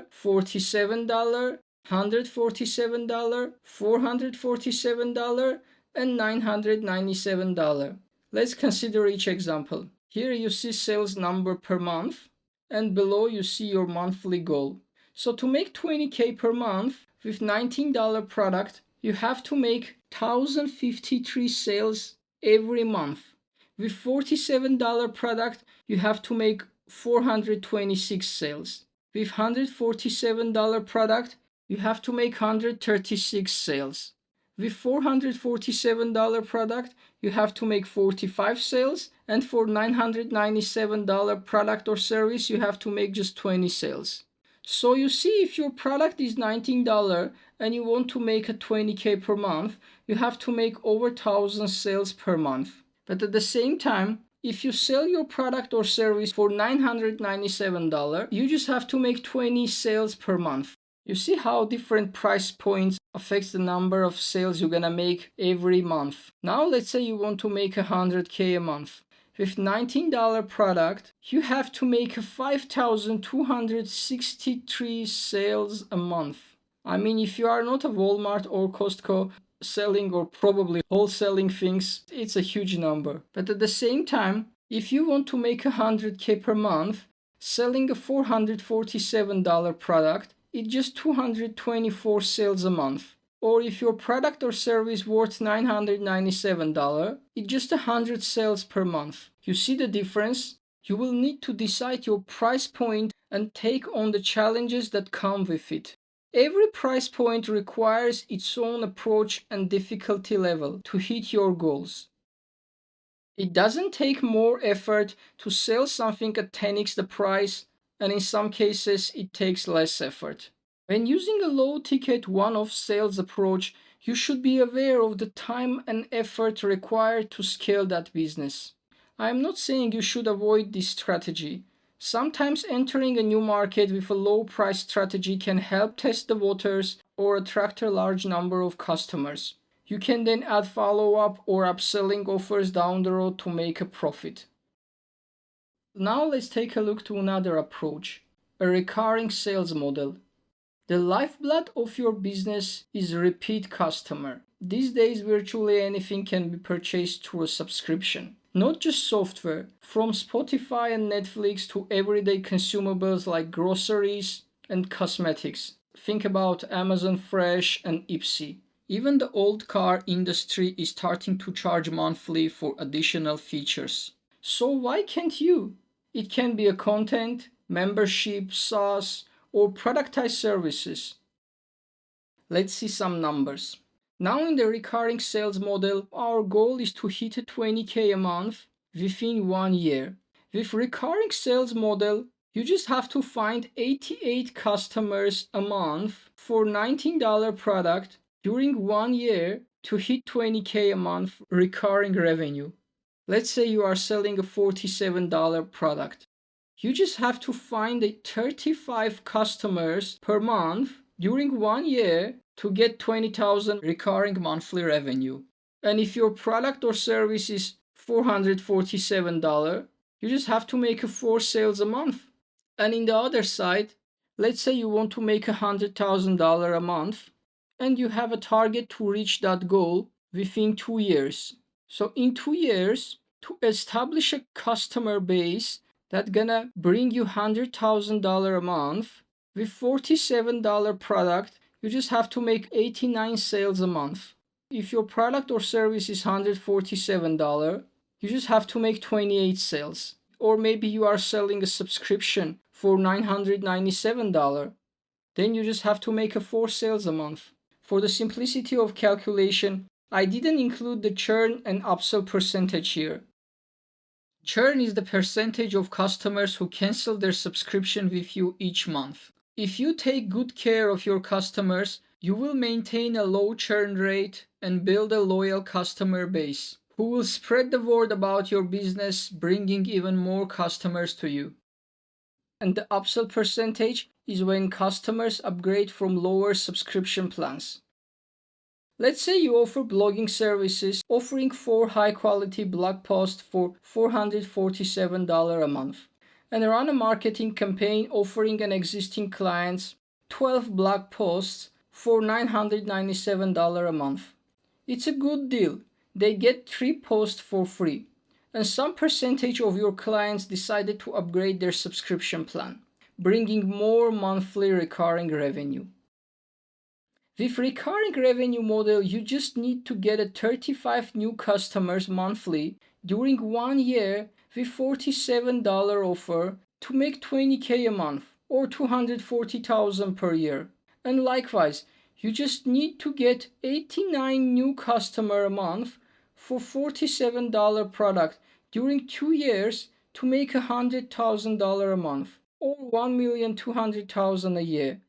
$47, $147, $447, and $997. Let's consider each example. Here you see sales number per month, and below you see your monthly goal. So to make 20K per month with $19 product, you have to make 1,053 sales every month. With $47 product, you have to make 426 sales. With $147 product, you have to make 136 sales. With $447 product, you have to make 45 sales, and for $997 product or service, you have to make just 20 sales. So you see, if your product is $19 and you want to make a 20K per month, you have to make over 1,000 sales per month. But at the same time, if you sell your product or service for $997, you just have to make 20 sales per month. You see how different price points affects the number of sales you're gonna make every month. Now let's say you want to make 100K a month. With $19 product, you have to make 5,263 sales a month. I mean, if you are not a Walmart or Costco selling or probably wholesaling things, it's a huge number. But at the same time, if you want to make 100K per month, selling a $447 product, it's just 224 sales a month. Or if your product or service worth $997, it's just 100 sales per month. You see the difference? You will need to decide your price point and take on the challenges that come with it. Every price point requires its own approach and difficulty level to hit your goals. It doesn't take more effort to sell something at 10x the price, and in some cases it takes less effort. When using a low-ticket one-off sales approach, you should be aware of the time and effort required to scale that business. I am not saying you should avoid this strategy. Sometimes entering a new market with a low price strategy can help test the waters or attract a large number of customers. You can then add follow-up or upselling offers down the road to make a profit. Now let's take a look to another approach, a recurring sales model. The lifeblood of your business is repeat customer. These days, virtually anything can be purchased through a subscription. Not just software, from Spotify and Netflix to everyday consumables like groceries, and cosmetics. Think about Amazon Fresh and Ipsy. Even the old car industry is starting to charge monthly for additional features. So why can't you? It can be a content, membership, SaaS, or productized services. Let's see some numbers. Now in the recurring sales model, our goal is to hit a 20K a month within 1 year. With recurring sales model, you just have to find 88 customers a month for $19 product during 1 year to hit 20K a month recurring revenue. Let's say you are selling a $47 product. You just have to find 35 customers per month during 1 year to get 20,000 recurring monthly revenue. And if your product or service is $447, you just have to make 4 sales a month. And in the other side, let's say you want to make $100,000 a month and you have a target to reach that goal within 2 years. So in 2 years, to establish a customer base that's gonna bring you $100,000 a month with $47 product, you just have to make 89 sales a month. If your product or service is $147, you just have to make 28 sales. Or maybe you are selling a subscription for $997. Then you just have to make 4 sales a month. For the simplicity of calculation, I didn't include the churn and upsell percentage here. Churn is the percentage of customers who cancel their subscription with you each month. If you take good care of your customers, you will maintain a low churn rate and build a loyal customer base who will spread the word about your business, bringing even more customers to you. And the upsell percentage is when customers upgrade from lower subscription plans. Let's say you offer blogging services, offering 4 high-quality blog posts for $447 a month, and run a marketing campaign offering an existing clients 12 blog posts for $997 a month. It's a good deal. They get 3 posts for free, and some percentage of your clients decided to upgrade their subscription plan, bringing more monthly recurring revenue. With recurring revenue model, you just need to get 35 new customers monthly during 1 year with $47 offer to make 20K a month or $240,000 per year. And likewise, you just need to get 89 new customer a month for $47 product during 2 years to make $100,000 a month or $1,200,000 a year.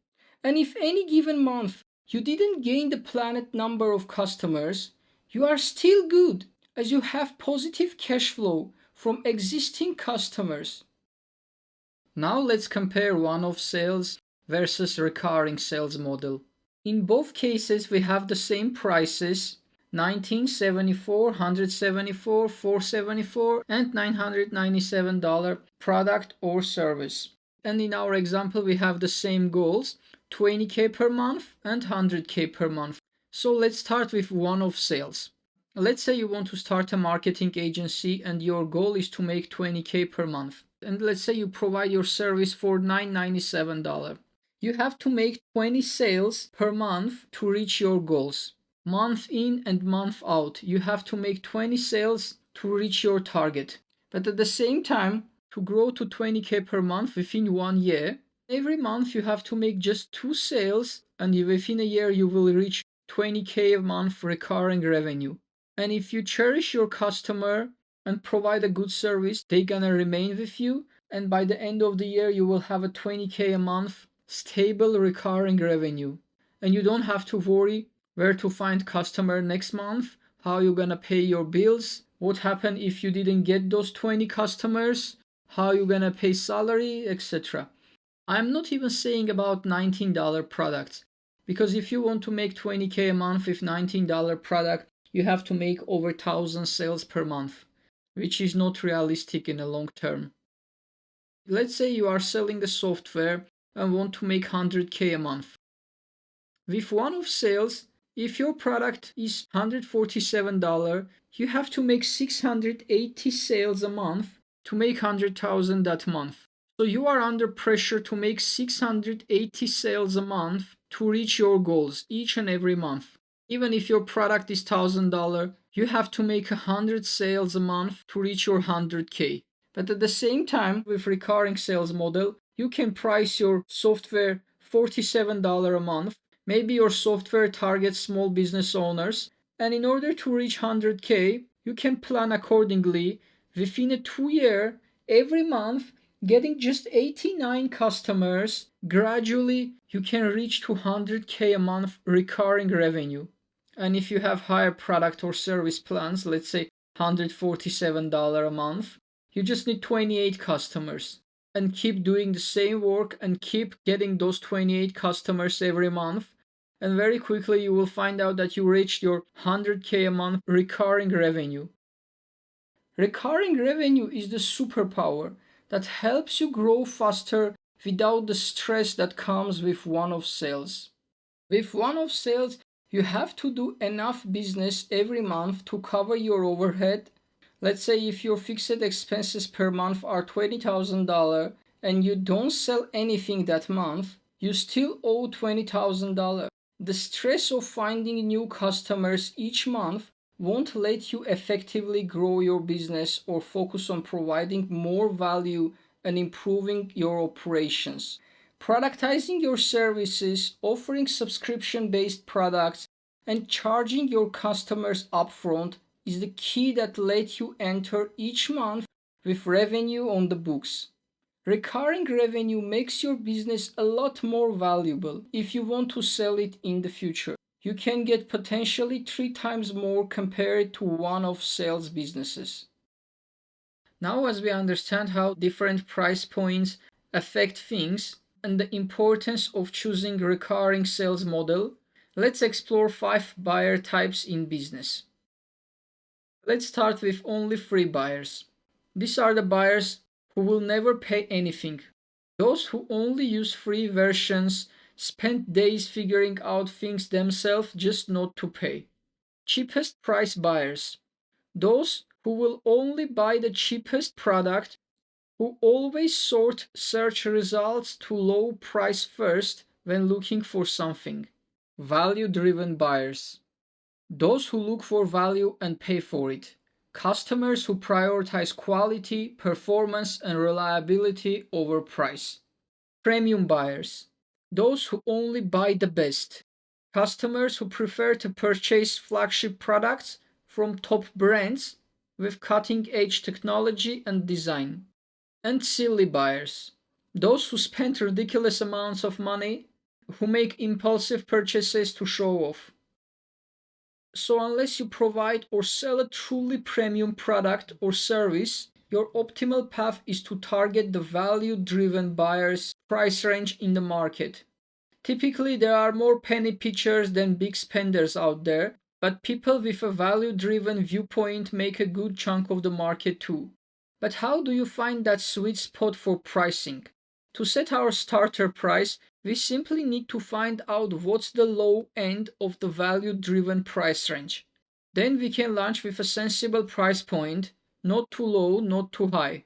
And if any given month you didn't gain the planned number of customers, you are still good as you have positive cash flow from existing customers. Now let's compare one-off sales versus recurring sales model. In both cases, we have the same prices: $1974, $174, $474, and $997 product or service. And in our example, we have the same goals: 20K per month and 100K per month. So let's start with one-off sales. Let's say you want to start a marketing agency and your goal is to make 20K per month. And let's say you provide your service for $997. You have to make 20 sales per month to reach your goals. Month in and month out, you have to make 20 sales to reach your target. But at the same time, to grow to 20K per month within 1 year, every month you have to make just 2 sales, and within a year you will reach 20K a month recurring revenue. And if you cherish your customer and provide a good service, they're gonna remain with you, and by the end of the year you will have a 20K a month stable recurring revenue. And you don't have to worry where to find customer next month, how you're gonna pay your bills, what happened if you didn't get those 20 customers, how you're gonna pay salary, etc. I'm not even saying about $19 products, because if you want to make 20K a month with $19 product, you have to make over 1,000 sales per month, which is not realistic in the long term. Let's say you are selling a software and want to make 100K a month. With one-off sales, if your product is $147, you have to make 680 sales a month to make 100,000 that month. So you are under pressure to make 680 sales a month to reach your goals each and every month. Even if your product is $1,000, you have to make 100 sales a month to reach your 100K. But at the same time, with recurring sales model, you can price your software $47 a month. Maybe your software targets small business owners, and in order to reach 100K, you can plan accordingly. Within a 2 year, every month, getting just 89 customers, gradually you can reach to 100K a month recurring revenue. And if you have higher product or service plans, let's say $147 a month, you just need 28 customers. And keep doing the same work and keep getting those 28 customers every month. And very quickly you will find out that you reached your 100K a month recurring revenue. Recurring revenue is the superpower that helps you grow faster without the stress that comes with one-off sales. With one-off sales, you have to do enough business every month to cover your overhead. Let's say if your fixed expenses per month are $20,000 and you don't sell anything that month, you still owe $20,000. The stress of finding new customers each month won't let you effectively grow your business or focus on providing more value and improving your operations. Productizing your services, offering subscription-based products, and charging your customers upfront is the key that lets you enter each month with revenue on the books. Recurring revenue makes your business a lot more valuable if you want to sell it in the future. You can get potentially 3 times more compared to one-off sales businesses. Now, as we understand how different price points affect things and the importance of choosing recurring sales model, let's explore 5 buyer types in business. Let's start with only free buyers. These are the buyers who will never pay anything. Those who only use free versions, spend days figuring out things themselves just not to pay. Cheapest price buyers. Those who will only buy the cheapest product, who always sort search results to low price first when looking for something. Value-driven buyers. Those who look for value and pay for it. Customers who prioritize quality, performance, and reliability over price. Premium buyers. Those who only buy the best. Customers who prefer to purchase flagship products from top brands with cutting-edge technology and design. And silly buyers. Those who spend ridiculous amounts of money, who make impulsive purchases to show off. So unless you provide or sell a truly premium product or service, your optimal path is to target the value-driven buyers' price range in the market. Typically, there are more penny pitchers than big spenders out there, but people with a value-driven viewpoint make a good chunk of the market too. But how do you find that sweet spot for pricing? To set our starter price, we simply need to find out what's the low end of the value-driven price range. Then we can launch with a sensible price point, not too low, not too high.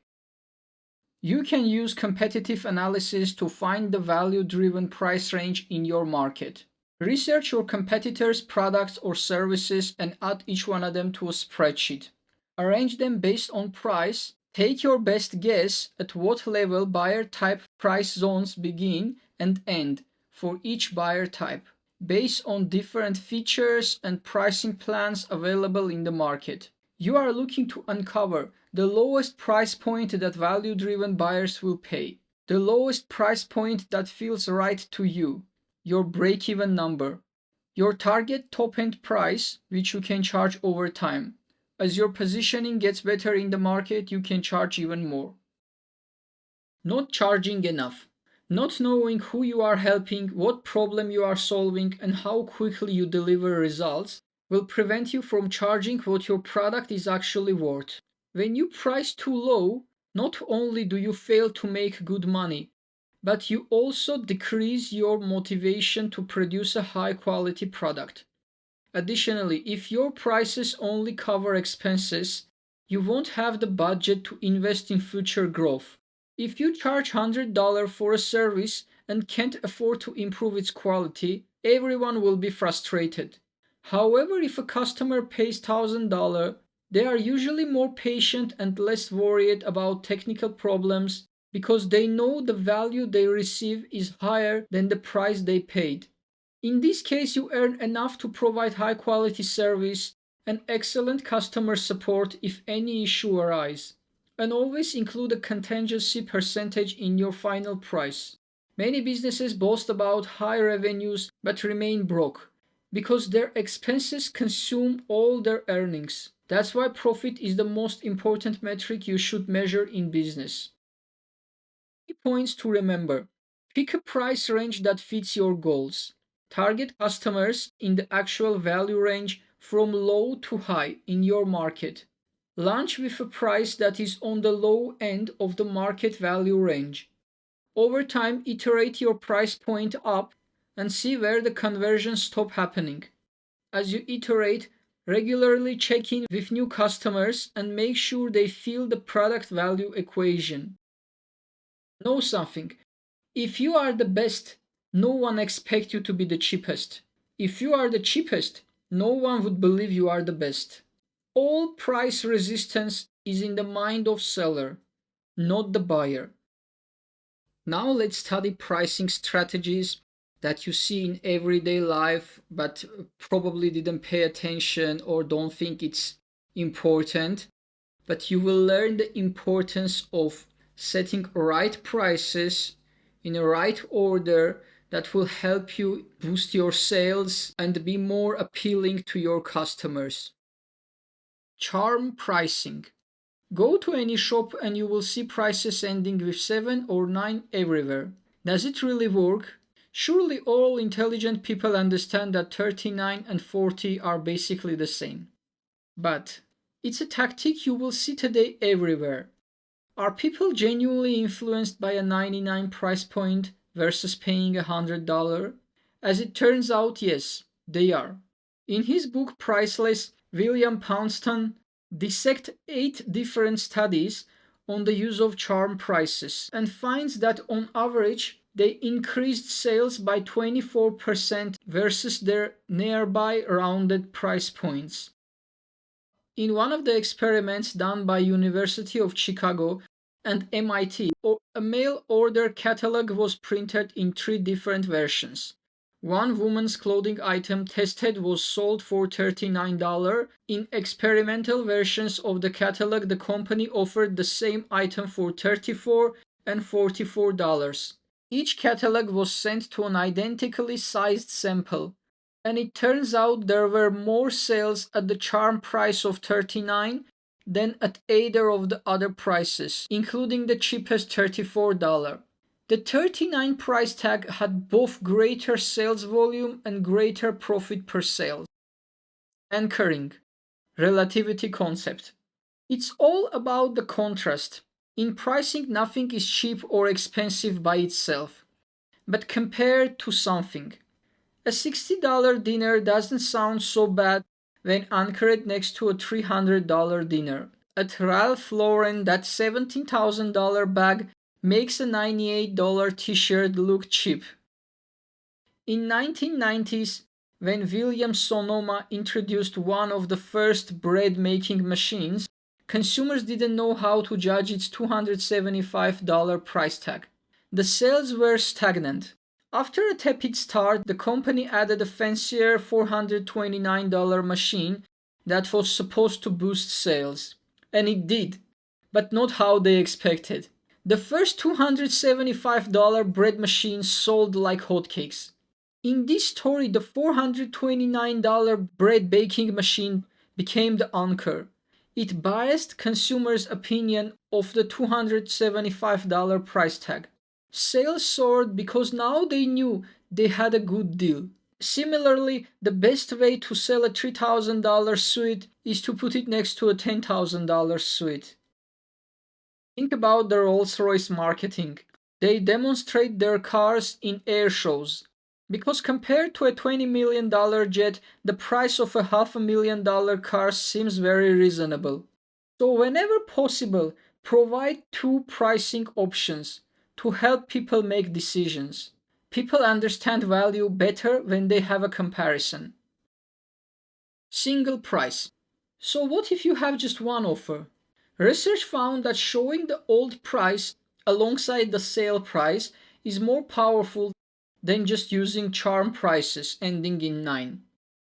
You can use competitive analysis to find the value-driven price range in your market. Research your competitors' products or services and add each one of them to a spreadsheet. Arrange them based on price. Take your best guess at what level buyer type price zones begin and end for each buyer type, based on different features and pricing plans available in the market. You are looking to uncover the lowest price point that value-driven buyers will pay, the lowest price point that feels right to you, your break-even number, your target top-end price, which you can charge over time. As your positioning gets better in the market, you can charge even more. Not charging enough. Not knowing who you are helping, what problem you are solving, and how quickly you deliver results will prevent you from charging what your product is actually worth. When you price too low, not only do you fail to make good money, but you also decrease your motivation to produce a high-quality product. Additionally, if your prices only cover expenses, you won't have the budget to invest in future growth. If you charge $100 for a service and can't afford to improve its quality, everyone will be frustrated. However, if a customer pays $1,000, they are usually more patient and less worried about technical problems because they know the value they receive is higher than the price they paid. In this case, you earn enough to provide high quality service and excellent customer support if any issue arises. And always include a contingency percentage in your final price. Many businesses boast about high revenues but remain broke because their expenses consume all their earnings. That's why profit is the most important metric you should measure in business. Key points to remember. Pick a price range that fits your goals. Target customers in the actual value range from low to high in your market. Launch with a price that is on the low end of the market value range. Over time, iterate your price point up and see where the conversions stop happening. As you iterate, regularly check in with new customers and make sure they feel the product value equation. Know something. If you are the best, no one expects you to be the cheapest. If you are the cheapest, no one would believe you are the best. All price resistance is in the mind of seller, not the buyer. Now let's study pricing strategies that you see in everyday life but probably didn't pay attention or don't think it's important. But you will learn the importance of setting right prices in a right order that will help you boost your sales and be more appealing to your customers. Charm pricing. Go to any shop and you will see prices ending with 7 or 9 everywhere. Does it really work? Surely all intelligent people understand that 39 and 40 are basically the same. But it's a tactic you will see today everywhere. Are people genuinely influenced by a 99 price point versus paying $100? As it turns out, yes, they are. In his book Priceless, William Pounston dissects 8 different studies on the use of charm prices and finds that on average they increased sales by 24% versus their nearby rounded price points. In one of the experiments done by University of Chicago and MIT, a mail order catalog was printed in 3 different versions. One woman's clothing item tested was sold for $39. In experimental versions of the catalog, the company offered the same item for $34 and $44. Each catalog was sent to an identically sized sample. And it turns out there were more sales at the charm price of $39 than at either of the other prices, including the cheapest $34. The $39 price tag had both greater sales volume and greater profit per sale. Anchoring. Relativity concept. It's all about the contrast. In pricing, nothing is cheap or expensive by itself, but compared to something. A $60 dinner doesn't sound so bad when anchored next to a $300 dinner. At Ralph Lauren, that $17,000 bag makes a $98 t-shirt look cheap. In 1990s, when William Sonoma introduced one of the first bread-making machines, consumers didn't know how to judge its $275 price tag. The sales were stagnant. After a tepid start, the company added a fancier $429 machine that was supposed to boost sales. And it did, but not how they expected. The first $275 bread machine sold like hotcakes. In this story, the $429 bread baking machine became the anchor. It biased consumers' opinion of the $275 price tag. Sales soared because now they knew they had a good deal. Similarly, the best way to sell a $3,000 suit is to put it next to a $10,000 suit. Think about the Rolls-Royce marketing. They demonstrate their cars in air shows. Because compared to a $20 million jet, the price of a $500,000 car seems very reasonable. So whenever possible, Provide two pricing options to help people make decisions. People understand value better when they have a comparison. Single price. So what if you have just one offer? Research found that showing the old price alongside the sale price is more powerful than just using charm prices ending in 9.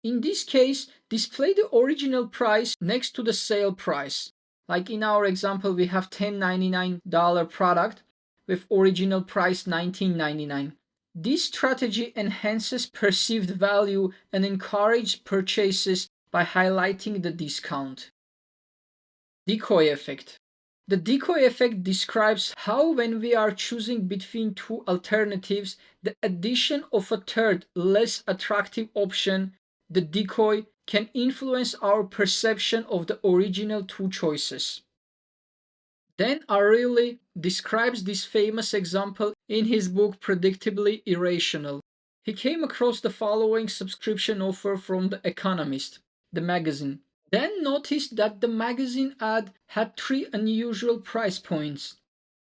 In this case, display the original price next to the sale price. Like in our example, we have $10.99 product with original price $19.99. This strategy enhances perceived value and encourages purchases by highlighting the discount. Decoy effect. The decoy effect describes how when we are choosing between two alternatives, the addition of a third, less attractive option, the decoy, can influence our perception of the original two choices. Dan Ariely describes this famous example in his book Predictably Irrational. He came across the following subscription offer from The Economist, the magazine. Dan noticed that the magazine ad had three unusual price points.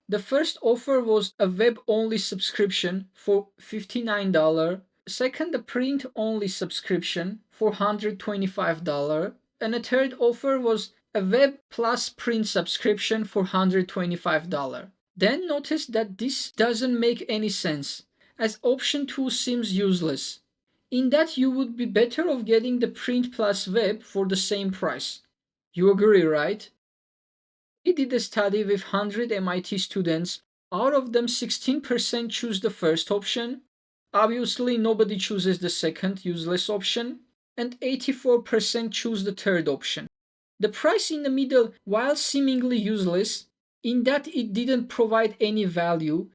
The first offer was a web-only subscription for $59, second a print-only subscription for $125, and a third offer was a web plus print subscription for $125. Then notice that this doesn't make any sense, as option 2 seems useless, in that you would be better off getting the print plus web for the same price. You agree, right? He did a study with 100 MIT students. Out of them, 16% choose the first option. Obviously, nobody chooses the second useless option. And 84% choose the third option. The price in the middle, while seemingly useless, in that it didn't provide any value,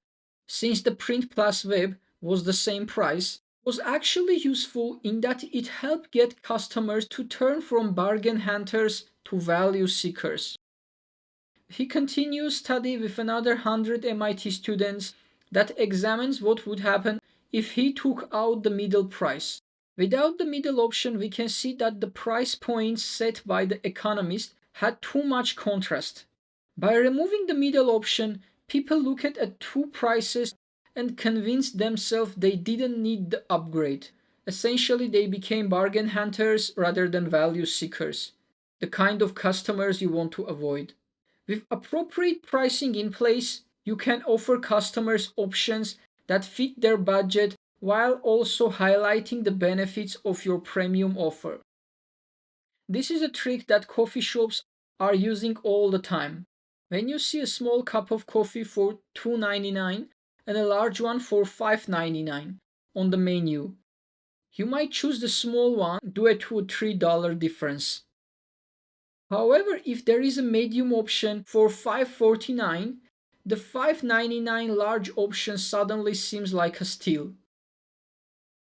since the print plus web was the same price, was actually useful in that it helped get customers to turn from bargain hunters to value seekers. He continues study with another 100 MIT students that examines what would happen if he took out the middle price. Without the middle option, we can see that the price points set by the economist had too much contrast. By removing the middle option, people looked at two prices and convinced themselves they didn't need the upgrade. Essentially, they became bargain hunters rather than value seekers, the kind of customers you want to avoid. With appropriate pricing in place, you can offer customers options that fit their budget while also highlighting the benefits of your premium offer. This is a trick that coffee shops are using all the time. When you see a small cup of coffee for $2.99 and a large one for $5.99 on the menu, you might choose the small one due to a $3 difference. However, if there is a medium option for $5.49, the $5.99 large option suddenly seems like a steal.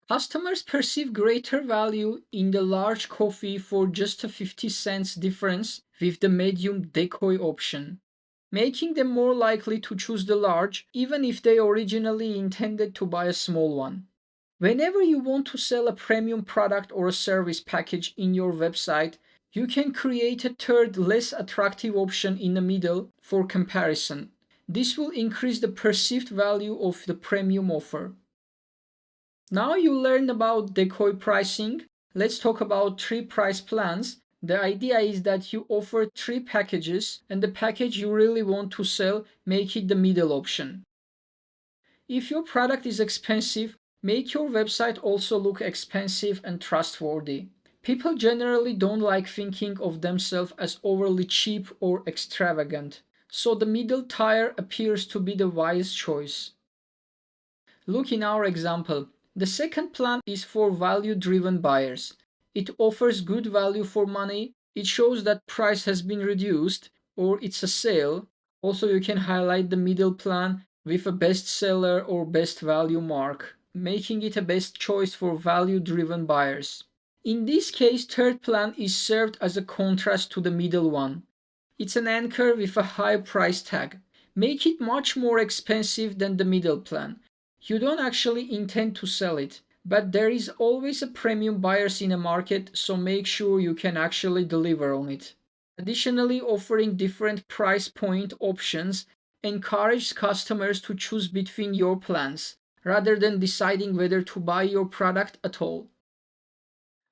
Customers perceive greater value in the large coffee for just a 50 cents difference with the medium decoy option, making them more likely to choose the large even if they originally intended to buy a small one. Whenever you want to sell a premium product or a service package in your website, you can create a third, less attractive option in the middle for comparison. This will increase the perceived value of the premium offer. Now you learned about decoy pricing. Let's talk about three price plans. The idea is that you offer three packages, and the package you really want to sell, make it the middle option. If your product is expensive, make your website also look expensive and trustworthy. People generally don't like thinking of themselves as overly cheap or extravagant, so the middle tier appears to be the wise choice. Look in our example. The second plan is for value-driven buyers. It offers good value for money, it shows that price has been reduced, or it's a sale. Also, you can highlight the middle plan with a best seller or best value mark, making it a best choice for value-driven buyers. In this case, third plan is served as a contrast to the middle one. It's an anchor with a high price tag. Make it much more expensive than the middle plan. You don't actually intend to sell it, but there is always a premium buyers in a market, so make sure you can actually deliver on it. Additionally, offering different price point options encourages customers to choose between your plans rather than deciding whether to buy your product at all.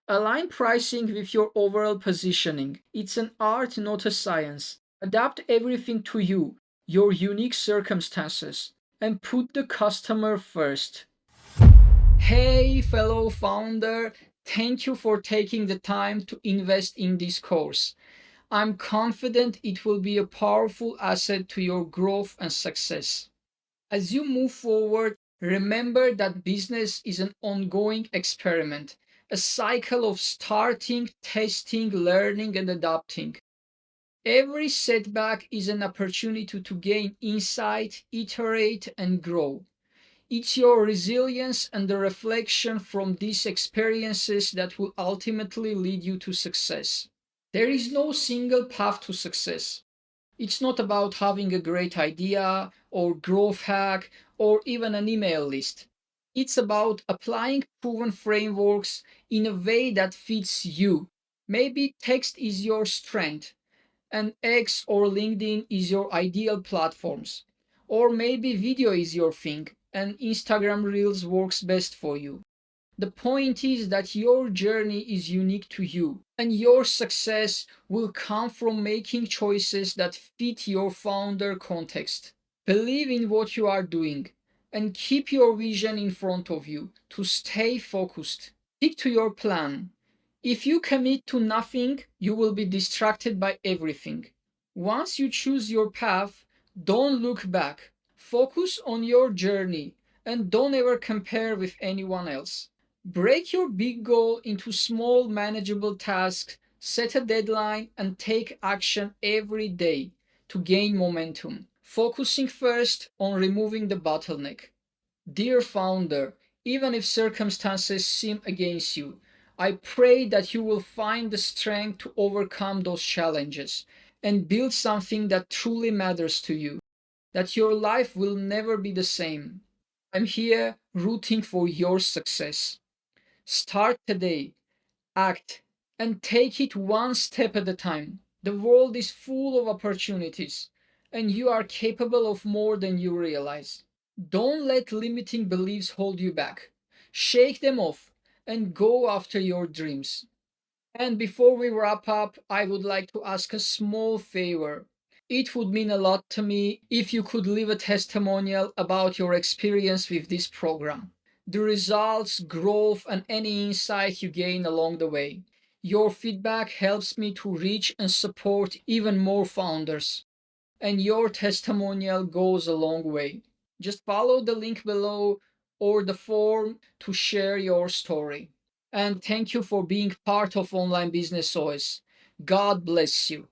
Align pricing with your overall positioning. It's an art, not a science. Adapt everything to you, your unique circumstances, and put the customer first. Hey, fellow founder, thank you for taking the time to invest in this course. I'm confident it will be a powerful asset to your growth and success. As you move forward, remember that business is an ongoing experiment, a cycle of starting, testing, learning, and adapting. Every setback is an opportunity to gain insight, iterate, and grow. It's your resilience and the reflection from these experiences that will ultimately lead you to success. There is no single path to success. It's not about having a great idea or growth hack or even an email list. It's about applying proven frameworks in a way that fits you. Maybe text is your strength and X or LinkedIn is your ideal platforms. Or maybe video is your thing and Instagram Reels works best for you. The point is that your journey is unique to you, and your success will come from making choices that fit your founder context. Believe in what you are doing and keep your vision in front of you to stay focused. Stick to your plan. If you commit to nothing, you will be distracted by everything. Once you choose your path, don't look back. Focus on your journey and don't ever compare with anyone else. Break your big goal into small, manageable tasks, set a deadline, and take action every day to gain momentum, focusing first on removing the bottleneck. Dear founder, even if circumstances seem against you, I pray that you will find the strength to overcome those challenges and build something that truly matters to you, that your life will never be the same. I'm here rooting for your success. Start today, act, and take it one step at a time. The world is full of opportunities, and you are capable of more than you realize. Don't let limiting beliefs hold you back. Shake them off and go after your dreams. And before we wrap up, I would like to ask a small favor. It would mean a lot to me if you could leave a testimonial about your experience with this program, the results, growth, and any insight you gain along the way. Your feedback helps me to reach and support even more founders, and your testimonial goes a long way. Just follow the link below or the form to share your story. And thank you for being part of Online Business OS. God bless you.